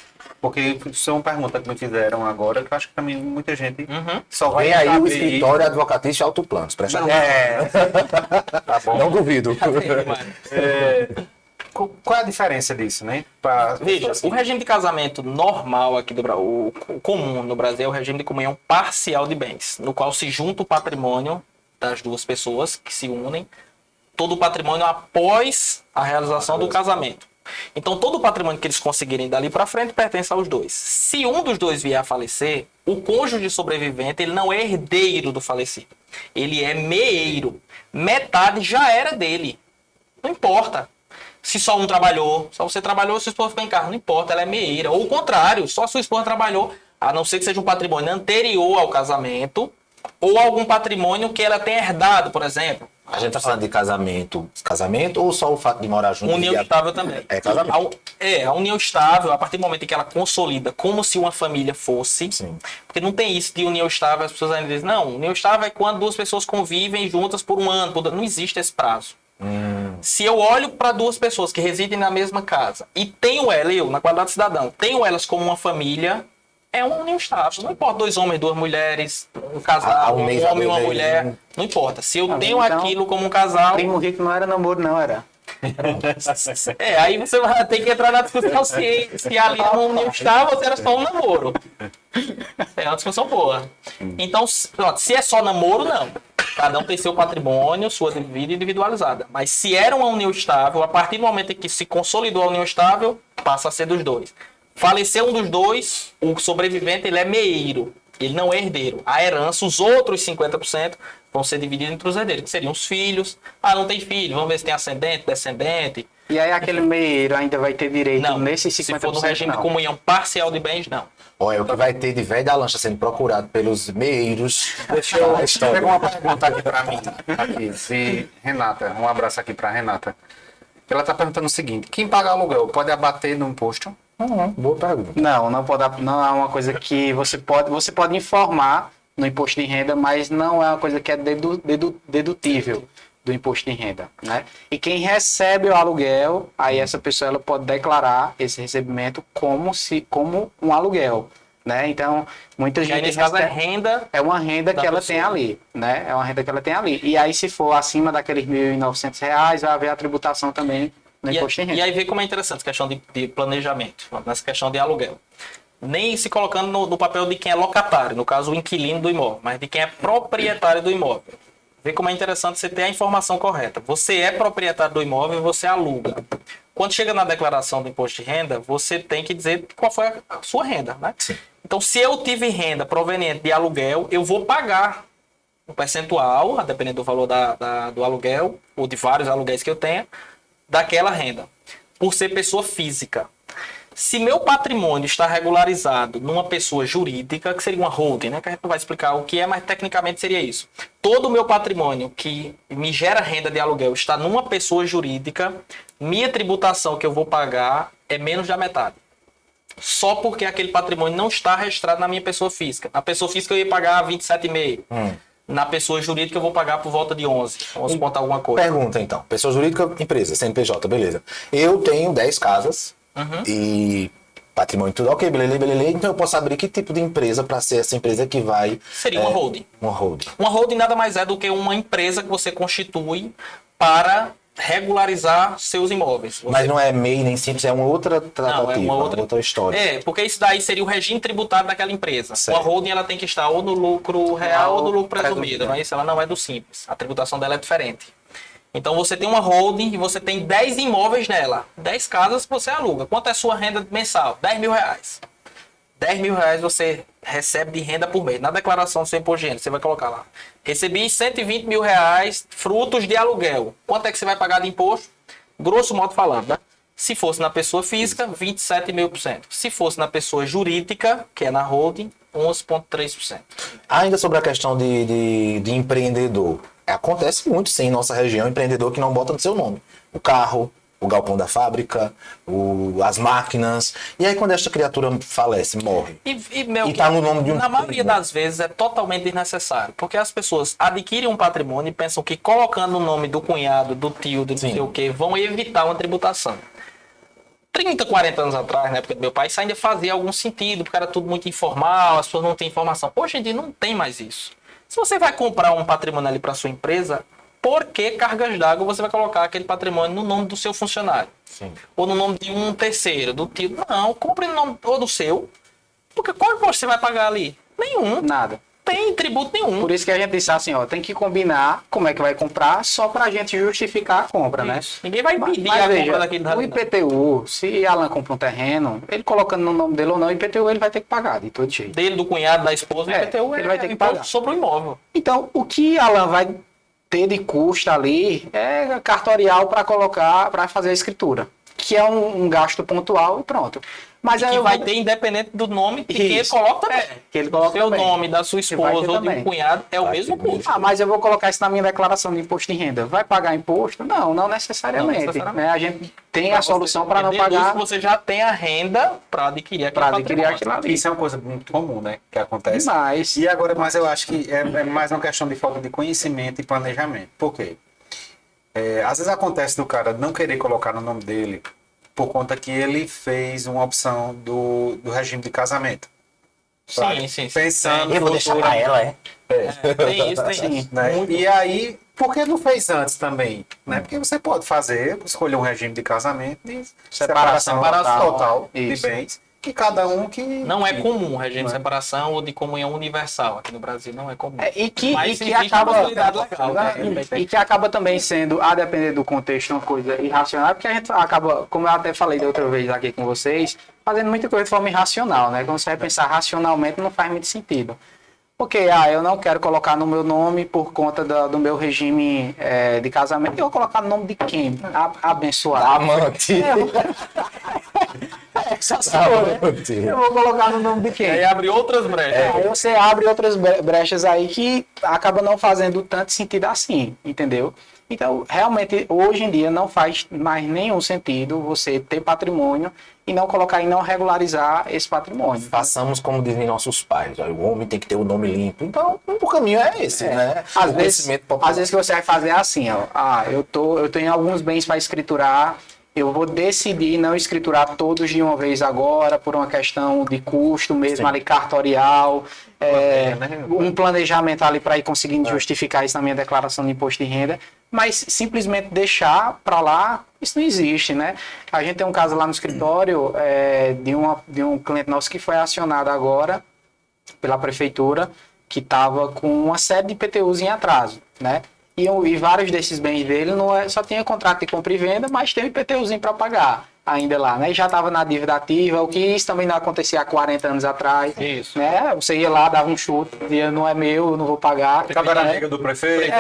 Porque isso é uma pergunta que me fizeram agora, que eu acho que também muita gente só vai Vem aí o saber escritório advocatício autoplanos. Presta isso. atenção. Tá bom. Não duvido. Qual é a diferença disso, né? Veja, o regime de casamento normal aqui do Brasil, o comum no Brasil é o regime de comunhão parcial de bens, no qual se junta o patrimônio das duas pessoas que se unem, todo o patrimônio após a realização do casamento. Então, todo o patrimônio que eles conseguirem dali para frente pertence aos dois. Se um dos dois vier a falecer, o cônjuge sobrevivente ele não é herdeiro do falecido. Ele é meeiro. Metade já era dele. Não importa. Se só um trabalhou, só você trabalhou, sua esposa ficou em casa. Não importa, ela é meeira. Ou o contrário, só sua esposa trabalhou, a não ser que seja um patrimônio anterior ao casamento, ou algum patrimônio que ela tenha herdado, por exemplo. A gente tá falando de casamento ou só o fato de morar junto? União estável também. É casamento. A união estável, a partir do momento em que ela consolida como se uma família fosse. Sim. Porque não tem isso de união estável, as pessoas ainda dizem, não, união estável é quando duas pessoas convivem juntas por um ano. Não existe esse prazo. Se eu olho para duas pessoas que residem na mesma casa e tenho eu, na qualidade de cidadão, tenho elas como uma família, é uma união estável. Não importa 2 homens, 2 mulheres, um casal, um homem e uma mulher. Não importa. Se eu tenho então, aquilo como um casal... Primo rico não era namoro, não, era. Aí você vai ter que entrar na discussão se ali é uma união estável ou se era só um namoro. É uma discussão boa. Então, pronto, se é só namoro, não. Cada um tem seu patrimônio, sua vida individualizada. Mas se era uma união estável, a partir do momento em que se consolidou a união estável, passa a ser dos dois. Faleceu um dos dois, o sobrevivente ele é meeiro. Ele não é herdeiro. A herança, os outros 50% vão ser divididos entre os herdeiros, que seriam os filhos. Não tem filho, vamos ver se tem ascendente, descendente. E aí aquele meieiro ainda vai ter direito Não, nesses 50%? se for no regime de comunhão parcial de bens, não. Olha, o que vai ter de velho da lancha sendo procurado pelos meeiros. Deixa eu pegar uma pergunta aqui para mim. Aqui, se Renata, um abraço aqui para Renata. Ela está perguntando o seguinte: quem paga aluguel pode abater no imposto? Boa pergunta. Não pode, não é uma coisa que você pode informar no imposto de renda, mas não é uma coisa que é dedutível do imposto de renda, né? E quem recebe o aluguel, aí essa pessoa ela pode declarar esse recebimento como um aluguel, né? Então, muita E aí, gente nesse caso, é recebe- renda. é uma renda da que ela pessoa. tem ali, né? É uma renda que ela tem ali. E aí, se for acima daqueles R$ 1.900, vai haver a tributação também no imposto de renda. E aí vê como é interessante essa questão de planejamento, nessa questão de aluguel. Nem se colocando no papel de quem é locatário, no caso o inquilino do imóvel, mas de quem é proprietário do imóvel. Vê como é interessante você ter a informação correta. Você é proprietário do imóvel e você aluga. Quando chega na declaração do imposto de renda, você tem que dizer qual foi a sua renda, né? Sim. Então, se eu tive renda proveniente de aluguel, eu vou pagar um percentual, a depender do valor do aluguel, ou de vários aluguéis que eu tenha, daquela renda, por ser pessoa física. Se meu patrimônio está regularizado numa pessoa jurídica, que seria uma holding, né? Que a gente não vai explicar o que é, mas tecnicamente seria isso. Todo o meu patrimônio que me gera renda de aluguel está numa pessoa jurídica, minha tributação que eu vou pagar é menos da metade. Só porque aquele patrimônio não está registrado na minha pessoa física. Na pessoa física eu ia pagar 27,5%. Na pessoa jurídica eu vou pagar por volta de 11 ponto alguma coisa. Pergunta então. Pessoa jurídica, empresa, CNPJ, beleza. Eu tenho 10 casas e patrimônio tudo ok, beleza. Então eu posso abrir que tipo de empresa para ser essa empresa que vai... Seria uma holding. Uma holding. Uma holding nada mais é do que uma empresa que você constitui para regularizar seus imóveis. Mas não é MEI nem simples, é uma outra tratativa, Não, é uma outra história. É, porque isso daí seria o regime tributário daquela empresa. Certo. Uma holding ela tem que estar ou no lucro real ou no lucro presumido, não é isso? Ela não é do simples. A tributação dela é diferente. Então você tem uma holding e você tem 10 imóveis nela. 10 casas que você aluga. Quanto é a sua renda mensal? R$10.000. 10 mil reais você recebe de renda por mês. Na declaração do seu imposto de renda, você vai colocar lá. Recebi 120 mil reais frutos de aluguel. Quanto é que você vai pagar de imposto? Grosso modo falando, né? Se fosse na pessoa física, 27,5%. Se fosse na pessoa jurídica, que é na holding, 11,3%. Ainda sobre a questão de empreendedor. Acontece muito, sim, em nossa região, empreendedor que não bota no seu nome. O carro, o galpão da fábrica, as máquinas. E aí, quando esta criatura falece, morre. E tá no nome de um... Na maioria das vezes é totalmente desnecessário. Porque as pessoas adquirem um patrimônio e pensam que colocando o nome do cunhado, do tio, do não sei o quê, vão evitar uma tributação. 30, 40 anos atrás, na época do meu pai, isso ainda fazia algum sentido, porque era tudo muito informal, as pessoas não têm informação. Hoje em dia não tem mais isso. Se você vai comprar um patrimônio ali para sua empresa, por que cargas d'água você vai colocar aquele patrimônio no nome do seu funcionário? Sim. Ou no nome de um terceiro, do tio? Não, compre no nome ou do seu. Porque qual imposto você vai pagar ali? Nenhum. Nada. Tem tributo nenhum. Por isso que a gente disse assim, ó, tem que combinar como é que vai comprar só pra gente justificar a compra, né? Isso. Ninguém vai pedir Mas a veja, compra daquele o IPTU, se Alan compra um terreno, ele colocando no nome dele ou não, o IPTU ele vai ter que pagar de todo jeito. dele, do cunhado, da esposa, o IPTU ele vai ter que imposto pagar. sobre o imóvel. Então, o que Alan vai ter de custo ali é cartorial para colocar, para fazer a escritura, que é um gasto pontual e pronto. Mas Que aí eu vai vou- ter independente do nome que ele Isso. coloca também. que ele coloca Seu também. nome, da sua Que vai esposa ter ou de um também. cunhado é o Vai mesmo ter mesmo. custo. Ah, mas eu vou colocar isso na minha declaração de imposto de renda. Vai pagar imposto? Não necessariamente. Não necessariamente. Né? A gente tem a solução para não Deduz pagar, que você já tem a renda para adquirir aquele para adquirir patrimônio. aquilo ali. Isso é uma coisa muito comum, né? Que acontece. Demais. E agora, mas eu acho que é mais uma questão de falta de conhecimento e planejamento. Por quê? Às vezes acontece do cara não querer colocar no nome dele por conta que ele fez uma opção do regime de casamento. Sim. Pensando Eu vou deixar pra ela, é? Tem isso, tem isso. né? Muito. E aí, por que não fez antes também? Né? Porque você pode escolher um regime de casamento de separação total de Isso. bens, que cada um que... Não é comum o regime Não de é. separação ou de comunhão universal. Aqui no Brasil não é comum. E que existe acaba a possibilidade legal, né? e que acaba também sendo, a depender do contexto, uma coisa irracional, porque a gente acaba, como eu até falei da outra vez aqui com vocês, fazendo muita coisa de forma irracional, né? Quando você vai pensar racionalmente, não faz muito sentido. Porque, eu não quero colocar no meu nome por conta do meu regime de casamento. Eu vou colocar no nome de quem? Abençoado. Amante. Só se for, né? Amante. Eu vou colocar no nome de quem? Aí abre outras brechas. Aí você abre outras brechas aí que acaba não fazendo tanto sentido assim, entendeu? Então, realmente, hoje em dia não faz mais nenhum sentido você ter patrimônio e não colocar e não regularizar esse patrimônio. Façamos como dizem nossos pais. Ó, o homem tem que ter o nome limpo. Então, o caminho é esse, né? Às O vezes, conhecimento popular. às vezes que você vai fazer é assim, ó. Eu tenho alguns bens para escriturar, eu vou decidir não escriturar todos de uma vez agora, por uma questão de custo mesmo, Sim. ali cartorial, um planejamento ali para ir conseguindo justificar isso na minha declaração de imposto de renda, mas simplesmente deixar para lá, isso não existe, né? A gente tem um caso lá no escritório de um cliente nosso que foi acionado agora pela prefeitura, que estava com uma série de IPTUs em atraso, né? E vários desses bens dele só tinha contrato de compra e venda, mas tem o IPTUzinho para pagar ainda lá, né? E já estava na dívida ativa, o que isso também não acontecia há 40 anos atrás. Isso. Né? Você ia lá, dava um chute, dizia, não é meu, eu não vou pagar. Ficava na né? amiga do prefeito.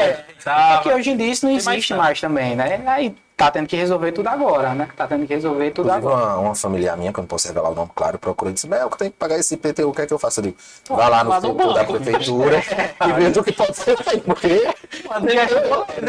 Porque hoje em dia isso não Tem mais existe mais também, né? Aí tá tendo que resolver tudo agora, né? Tá tendo que resolver tudo Inclusive, agora. uma familiar minha, que eu não posso revelar o nome, claro, procurou e disse: Mel, que eu tenho que pagar esse IPTU, o que é que eu faço? Eu digo: vai lá no Mas no setor da banco. prefeitura e veja o que pode ser feito. Porque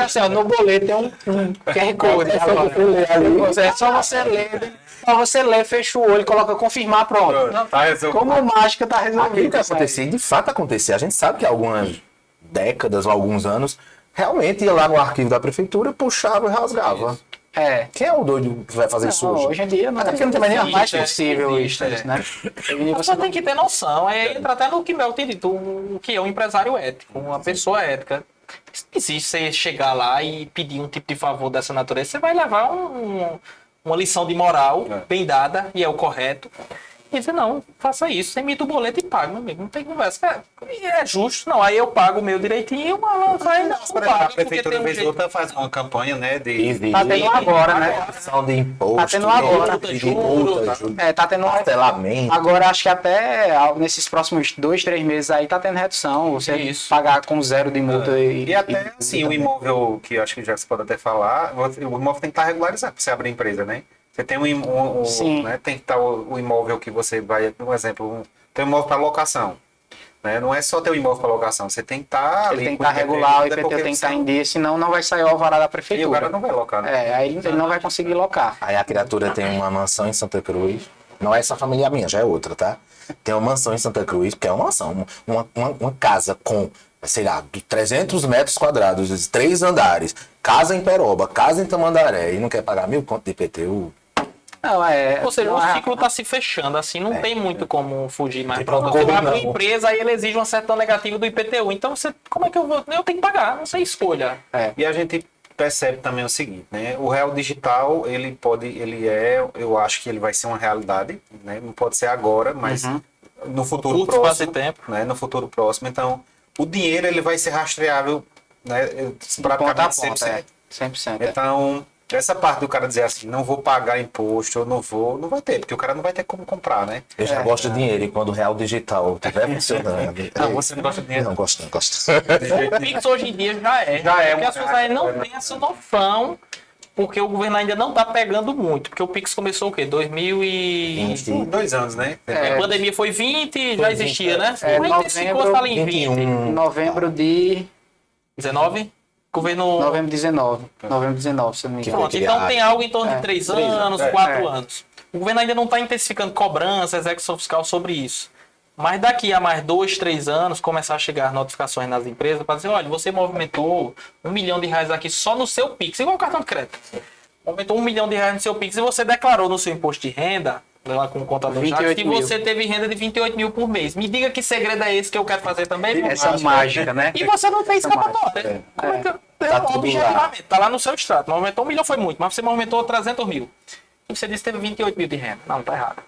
Assim, ó, no boleto tem um QR Code. É só você ler ali. É só você ler. Só você ler, fecha o olho, coloca confirmar, pronto. Tá resolvido. Como mágica tá aquilo resolvido. que acontecia, e de fato acontecia. A gente sabe que há algumas décadas ou alguns anos, realmente ia lá no arquivo da prefeitura, puxava e rasgava. É. Quem é o doido que vai fazer isso Não, hoje? hoje em dia não, Até porque não tem mais nem mais existe, possível existe, isso, né? Hoje em dia Você você tem que ter noção. Aí entra até no que Mel tem dito, o que é um empresário ético, uma pessoa ética. Se existe você chegar lá e pedir um tipo de favor dessa natureza, você vai levar uma lição de moral bem dada, e é o correto. E dizer, não, faça isso, você emite o boleto e paga, meu amigo, não tem conversa. É justo, não, aí eu pago o meu direitinho, mas ela vai não Por exemplo, paga, a porque prefeitura, tem vez ou outra, faz uma campanha, né, de... Tá tendo agora, né? Redução de imposto, Tá tendo agora. de multa, Tá tendo parcelamento. agora, acho que até nesses próximos 2-3 meses aí tá tendo redução. Você Isso. pagar com 0 de multa E até, assim, o imóvel, que eu acho que já se pode até falar, o imóvel tem que estar regularizado para você abrir empresa, né? Você tem Sim. né, tem que estar o imóvel que você vai, por exemplo, tem um imóvel para locação, né? Não é só ter o imóvel para locação, você tem que estar Ele ali tem que com estar regular, o até IPTU porque tem que estar senão- em dia, senão não vai sair o alvará da E o prefeitura. cara não vai locar, né? Aí ele não vai conseguir locar. Aí a criatura tem uma mansão em Santa Cruz. Não é essa família minha, já é outra, tá? Tem uma mansão em Santa Cruz, que é uma mansão, uma casa com, sei lá, 300 metros quadrados, 3 andares, casa em Peroba, casa em Tamandaré, e não quer pagar 1.000 conto de IPTU. Não, Ou seja, não o é- ciclo está se fechando, assim, não tem muito como fugir mais. Tem Pronto, como você abre uma não. empresa, aí ele exige uma certidão negativa do IPTU. Então, você, como é que eu vou? Eu tenho que pagar, não sei escolha. E a gente percebe também o seguinte, né? O real digital, eu acho que ele vai ser uma realidade, né? Não pode ser agora, mas no futuro Curto espaço de próximo, tempo. né? No futuro próximo, então, o dinheiro ele vai ser rastreável, né? de ponta a Praticamente ponta, 100%. 100%. Então, essa parte do cara dizer assim, não vou pagar imposto, eu não vou, não vai ter, porque o cara não vai ter como comprar, né? Eu já gosto de dinheiro, e quando o real digital estiver funcionando... Ah, você não gosta de dinheiro? Não, gosto, não gosto. O Pix hoje em dia já é. Já é Porque uma as pessoas ainda não têm essa noção, porque o governo ainda não está pegando muito. Porque o Pix começou o quê? 2000 e... 2 anos, né? A pandemia foi 20, já existia, né? É, Mas intensificou ali em 20. Em novembro de 19? Governo... novembro 19. Novembro 19, se eu não me engano. Pronto, então tem algo em torno de 3 anos, 4 É. anos. O governo ainda não está intensificando cobrança, execução fiscal sobre isso. Mas daqui a mais 2, 3 anos, começar a chegar notificações nas empresas para dizer, olha, você movimentou R$1 milhão aqui só no seu Pix, igual o cartão de crédito. Movimentou R$1 milhão no seu Pix e você declarou no seu imposto de renda, lá com o contador 28 Jacques, que mil. você teve renda de 28 mil por mês. Me diga que segredo é esse que eu quero fazer também. Essa mágica, né? E você não fez escapatória. Como é que Tá tudo objetivamente, tá lá no seu extrato. Movimentou 1 milhão foi muito, mas você movimentou 300 mil. E você disse que teve 28 mil de renda. Não, tá errado.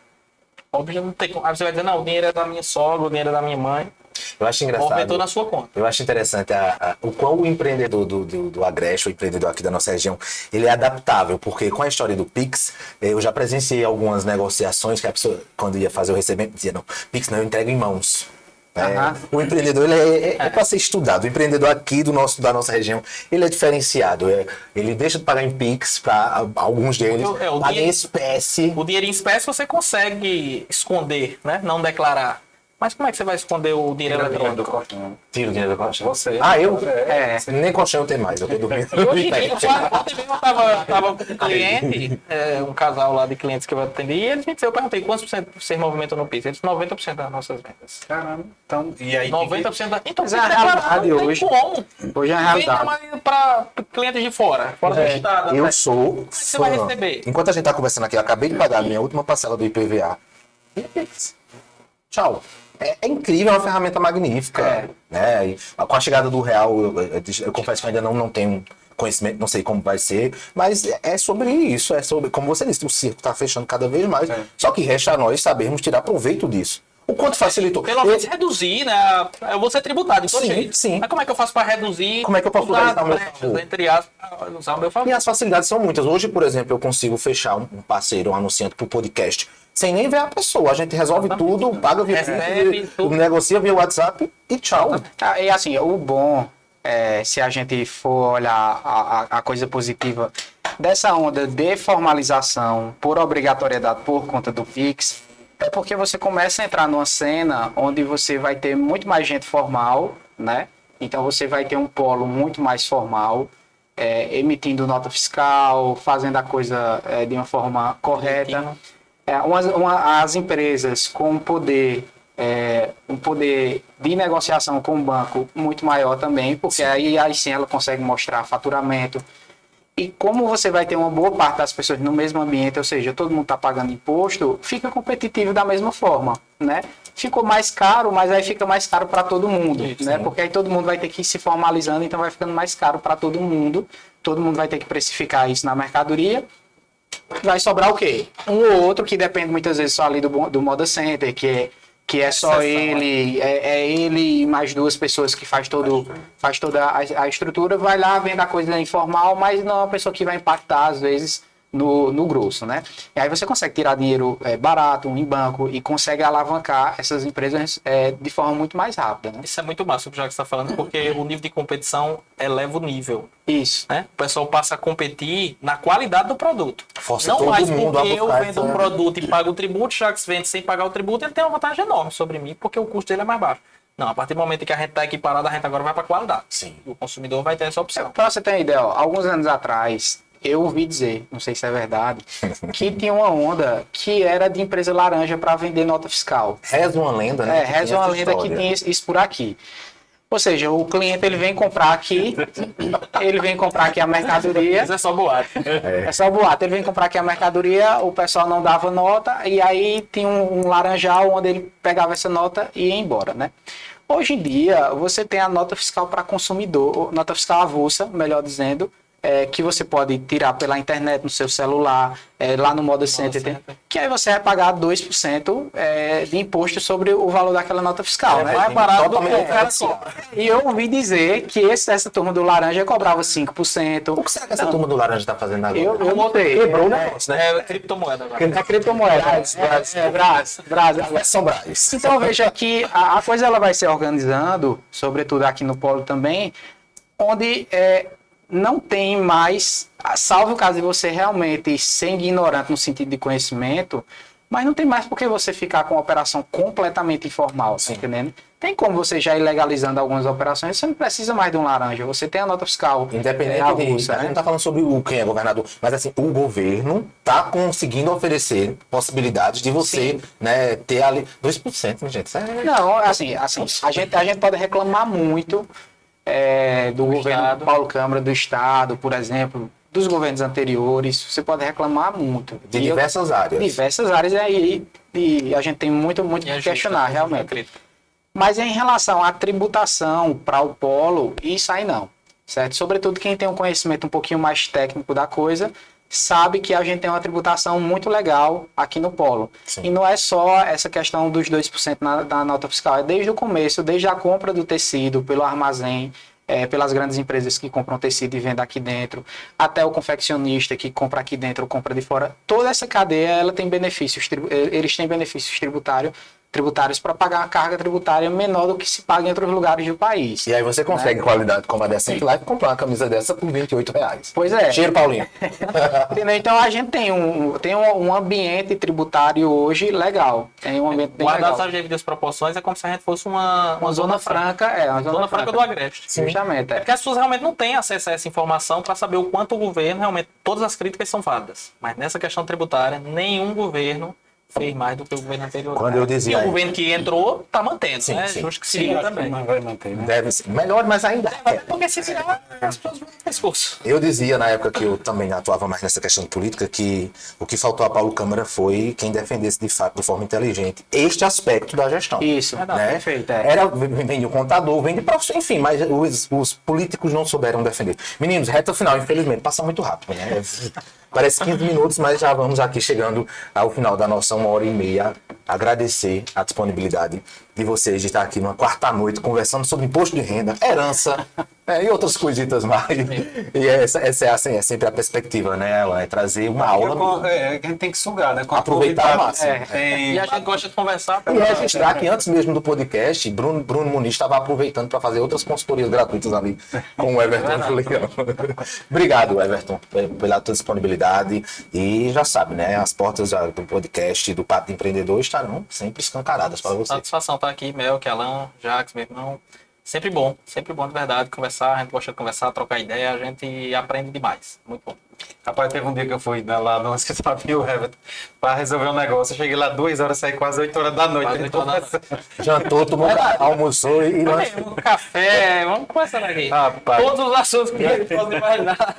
Óbvio, não tem como. Aí você vai dizer, não, o dinheiro é da minha sogra, o dinheiro é da minha mãe. Eu acho engraçado. Movimentou na sua conta. Eu acho interessante o quão o empreendedor do Agreste, o empreendedor aqui da nossa região, ele é adaptável, porque com a história do Pix, eu já presenciei algumas negociações que a pessoa, quando ia fazer o recebimento, dizia, não, Pix não, eu entrego em mãos. O empreendedor ele é para ser estudado. O empreendedor aqui da nossa região, ele é diferenciado. Ele deixa de pagar em Pix para alguns deles, O paga em dinheiro- espécie. O dinheiro em espécie você consegue esconder, né? Não declarar. Mas como é que você vai esconder o dinheiro eletrônico? Tira o dinheiro da colchão. Você. Eu? Nem colchão eu tenho mais, eu tô dormindo. E hoje em dia, ontem mesmo eu tava com um cliente, um casal lá de clientes que eu atendi, e eles me disseram, eu perguntei quantos por cento vocês movimentam no Pix? Eles 90% das nossas vendas. Caramba. Então, e aí... 90% da... Então, Mas é a realidade não tem hoje. como. Hoje é a realidade. Para clientes de fora do estado. Eu né? sou você vai fã. receber? Enquanto a gente tá conversando aqui, eu acabei de pagar a minha última parcela do IPVA. Tchau. É incrível, é uma ferramenta magnífica. Né? E com a chegada do real, eu confesso que ainda não tenho conhecimento, não sei como vai ser, mas é sobre isso, é sobre, como você disse, o circo está fechando cada vez mais, só que resta a nós sabermos tirar proveito disso. O quanto facilitou. Pelo menos reduzir, né? Eu vou ser tributado de todo Sim, jeito. sim. Mas como é que eu faço para reduzir? Como é que eu posso usar isso ao meu brechas, favor? entre aspas, usar ao meu favor? E as facilidades são muitas. Hoje, por exemplo, eu consigo fechar um parceiro, um anunciante para o podcast, sem nem ver a pessoa. A gente resolve tudo, paga via Recebe Pix, tudo. negocia via WhatsApp e tchau. E assim, o bom, se a gente for olhar a coisa positiva dessa onda de formalização por obrigatoriedade por conta do Pix, é porque você começa a entrar numa cena onde você vai ter muito mais gente formal, né? Então você vai ter um polo muito mais formal, emitindo nota fiscal, fazendo a coisa de uma forma correta. As empresas com um poder de negociação com o banco muito maior também, porque aí sim ela consegue mostrar faturamento. E como você vai ter uma boa parte das pessoas no mesmo ambiente, ou seja, todo mundo está pagando imposto, fica competitivo da mesma forma, né? Ficou mais caro, mas aí fica mais caro para todo mundo, né? Porque aí todo mundo vai ter que ir se formalizando, então vai ficando mais caro para todo mundo vai ter que precificar isso na mercadoria. vai sobrar o quê? Um ou outro que depende muitas vezes só ali do Moda Center, que é só ele, é ele e mais duas pessoas que faz toda a estrutura, vai lá, vende a coisa informal, mas não é uma pessoa que vai impactar, às vezes, no grosso, né? E aí você consegue tirar dinheiro barato em banco e consegue alavancar essas empresas de forma muito mais rápida, né? Isso é muito massa o que o Jacques está falando, porque o nível de competição eleva o nível. Isso. Né? O pessoal passa a competir na qualidade do produto. Força Não todo mais mundo a porque eu buscar vendo essa- um produto e pago o tributo, o Jacques vende sem pagar o tributo, ele tem uma vantagem enorme sobre mim, porque o custo dele é mais baixo. Não, a partir do momento que a gente está equiparado, a gente agora vai para a qualidade. Sim. O consumidor vai ter essa opção. Pra você ter uma ideia, ó, alguns anos atrás, eu ouvi dizer, não sei se é verdade, que tinha uma onda que era de empresa laranja para vender nota fiscal. Reza uma lenda, né? que Reza tinha uma essa lenda que história. tinha isso por aqui. Ou seja, o cliente ele vem comprar aqui a mercadoria. Isso é só boato. É só boato. Ele vem comprar aqui a mercadoria, o pessoal não dava nota, e aí tinha um laranjal onde ele pegava essa nota e ia embora, né? Hoje em dia, você tem a nota fiscal para consumidor, nota fiscal avulsa, melhor dizendo, que você pode tirar pela internet no seu celular, lá no Moda Center, que aí você vai pagar 2% de imposto sobre o valor daquela nota fiscal, né? mais barato do que totalmente o cara diferenciado. compra. E eu ouvi dizer que essa turma do laranja cobrava 5%. O que será que essa turma do laranja está fazendo agora? Eu não sei. Quebrou o negócio, né? É criptomoeda agora. É criptomoeda. Brás. São Braz. Então veja que a coisa ela vai se organizando, sobretudo aqui no Polo também, onde não tem mais, salvo o caso de você realmente ser ignorante no sentido de conhecimento, mas não tem mais por que você ficar com uma operação completamente informal, tá entendendo? Tem como você já ir legalizando algumas operações, você não precisa mais de um laranja, você tem a nota fiscal. Independente avulsa, de. A gente não está falando sobre quem é governador, mas assim, o governo está conseguindo oferecer possibilidades de você né, ter ali 2%, né, gente. Isso é- Não, assim, a gente pode reclamar muito do governo Estado. Paulo Câmara, do Estado, por exemplo, dos governos anteriores, você pode reclamar muito. de E diversas áreas. diversas áreas aí, e a gente tem muito E que a questionar, justa- realmente. crítica. Mas em relação à tributação para o polo, isso aí não, certo? Sobretudo quem tem um conhecimento um pouquinho mais técnico da coisa, sabe que a gente tem uma tributação muito legal aqui no polo. Sim. E não é só essa questão dos 2% da nota fiscal, é desde o começo, desde a compra do tecido pelo armazém, pelas grandes empresas que compram tecido e vendem aqui dentro, até o confeccionista que compra aqui dentro ou compra de fora. Toda essa cadeia ela tem benefícios, eles têm benefícios tributários para pagar uma carga tributária menor do que se paga em outros lugares do país. E aí você consegue qualidade como a dessa Life e comprar uma camisa dessa por R$ 28. Pois é. Cheiro, Paulinho. Entendeu? Então a gente tem um ambiente tributário hoje legal. Tem um ambiente bem Guardar legal. as devidas proporções é como se a gente fosse uma Zona franca, uma Zona franca do Agreste. Justamente. Porque as pessoas realmente não têm acesso a essa informação para saber o quanto o governo, realmente, todas as críticas são válidas. Mas nessa questão tributária, nenhum governo fez mais do que o governo anterior. Quando eu dizia E o aí. governo que entrou está mantendo, Sim, né? sim. Justo que siga também. Não vai manter, né? Deve ser melhor, mas ainda é. Porque se virar, as pessoas vão ter esforço. Eu dizia na época que eu também atuava mais nessa questão de política que o que faltou a Paulo Câmara foi quem defendesse de fato de forma inteligente este aspecto da gestão. Isso, Né? perfeito. Vem de um contador, vem de professor, enfim, mas os políticos não souberam defender. Meninos, reta final, infelizmente, passa muito rápido, né? Parece 15 minutos, mas já vamos aqui chegando ao final da nossa 1h30. Agradecer a disponibilidade de vocês de estar aqui numa quarta noite conversando sobre imposto de renda, herança e outras coisitas mais. E essa é assim, é sempre a perspectiva, né? Ela é trazer uma aula. A gente tem que sugar, né? Com a Aproveitar convidada. ao máximo. Tem- E a gente gosta de conversar. E registrar que antes mesmo do podcast, Bruno Muniz estava aproveitando para fazer outras consultorias gratuitas ali com o Everton Leão. Obrigado, Everton, pela tua disponibilidade. E já sabe, né? As portas do podcast do Papo de Empreendedor estarão sempre escancaradas para você. Satisfação estar aqui, Melk, Alan, Jacques, meu irmão. Sempre bom de verdade conversar. A gente gosta de conversar, trocar ideia, a gente aprende demais. Muito bom. Rapaz, teve um dia que eu fui lá no escritório do Everton para resolver um negócio. Eu cheguei lá 2 horas, saí quase 8 horas da noite. Quase 8 horas da noite. Jantou, tomou, almoçou e lançou. Um café, vamos conversando aqui. Rapaz. Todos os assuntos que a gente pode imaginar.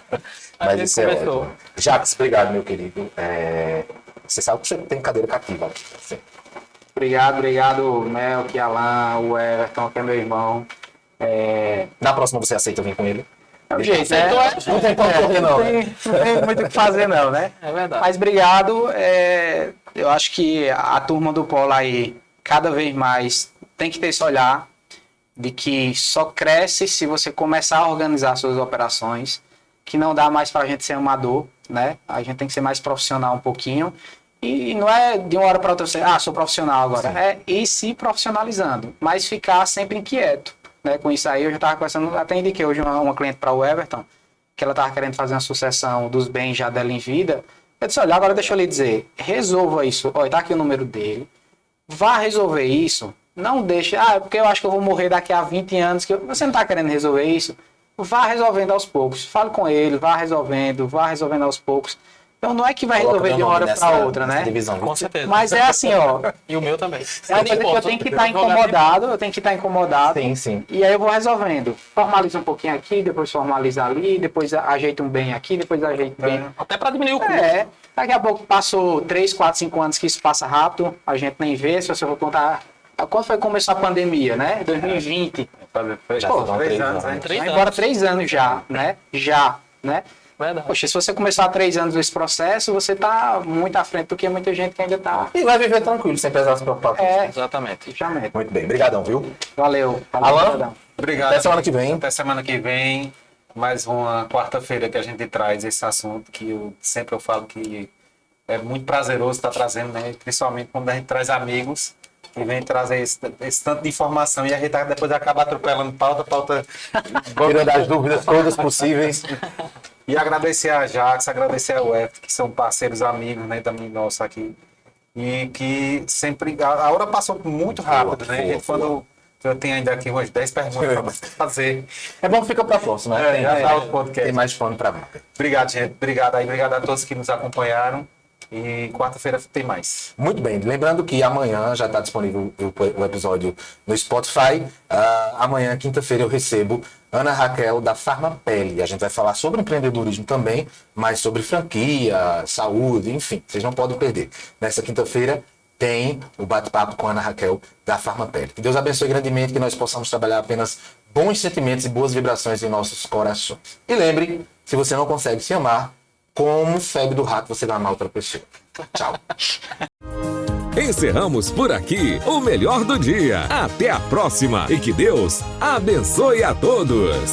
A Mas gente isso é conversou. ótimo. Jacques, obrigado, meu querido. Você sabe que você tem cadeira cativa aqui. Sim. Obrigado, Melk, Alan, o Everton, que é meu irmão. Na próxima você aceita vir com ele? É o jeito, né? Não tem como correr, não. Não tem muito o que fazer, não, né? É verdade. Mas obrigado. Eu acho que a turma do Polo aí, cada vez mais, tem que ter esse olhar de que só cresce se você começar a organizar suas operações, que não dá mais para a gente ser amador, né? A gente tem que ser mais profissional um pouquinho. E não é de uma hora para outra você, sou profissional agora. Sim. É ir se profissionalizando, mas ficar sempre inquieto, né? Com isso aí, eu já estava conversando, até indiquei hoje uma cliente para o Everton, que ela estava querendo fazer uma sucessão dos bens já dela em vida. Eu disse, olha, agora deixa eu lhe dizer, resolva isso. Olha, tá aqui o número dele. Vá resolver isso. Não deixe, porque eu acho que eu vou morrer daqui a 20 anos. Você não está querendo resolver isso? Vá resolvendo aos poucos. Fale com ele, vá resolvendo aos poucos. Então não é que vai Coloca resolver de meu uma nome hora para outra, nessa né? divisão. Com certeza. Mas é assim, ó. E o meu também. É uma coisa que eu tenho que estar incomodado. Sim, sim. E aí eu vou resolvendo. Formaliza um pouquinho aqui, depois formaliza ali, depois ajeita um bem aqui, depois ajeita um bem. Até para diminuir o custo. Daqui a pouco passou 3, 4, 5 anos que isso passa rápido, a gente nem vê, se você for contar. Quando foi que começou a pandemia, né? 2020. Já Pô, são 3 anos. Vai 3 embora anos. 3 anos já, né? né? Verdade. Poxa, se você começar há 3 anos nesse processo, você tá muito à frente do que muita gente que ainda tá. E vai viver tranquilo, sem precisar se preocupar com isso. Exatamente. Justamente. Muito bem, brigadão, viu? Valeu. Alan? Obrigadão. Obrigado. Até semana que vem. Até semana que vem. Mais uma quarta-feira que a gente traz esse assunto que eu falo que é muito prazeroso estar trazendo, né? Principalmente quando a gente traz amigos e vem trazer esse tanto de informação e a gente depois acaba atropelando pauta. Tirando as dúvidas todas possíveis. E agradecer a Jax, agradecer ao F, que são parceiros amigos, né, também nossos aqui. E que sempre. A hora passou muito rápido, né? Quando eu tenho ainda aqui umas 10 perguntas para fazer. É bom que fica pra próxima, né? Já tá o podcast. Tem mais pano pra marca. Obrigado, gente. Obrigado aí. Obrigado a todos que nos acompanharam. E quarta-feira tem mais. Muito bem, lembrando que amanhã já está disponível o episódio no Spotify. Amanhã, quinta-feira, eu recebo Ana Raquel da Farmapele. A gente vai falar sobre empreendedorismo também, mas sobre franquia, saúde, enfim, vocês não podem perder. Nessa quinta-feira tem o bate-papo com a Ana Raquel da Farmapele. Que Deus abençoe grandemente, que nós possamos trabalhar apenas bons sentimentos e boas vibrações em nossos corações. E lembre, se você não consegue se amar, como febre do rato você vai amar outra pessoa. Tchau. Encerramos por aqui o melhor do dia. Até a próxima e que Deus abençoe a todos.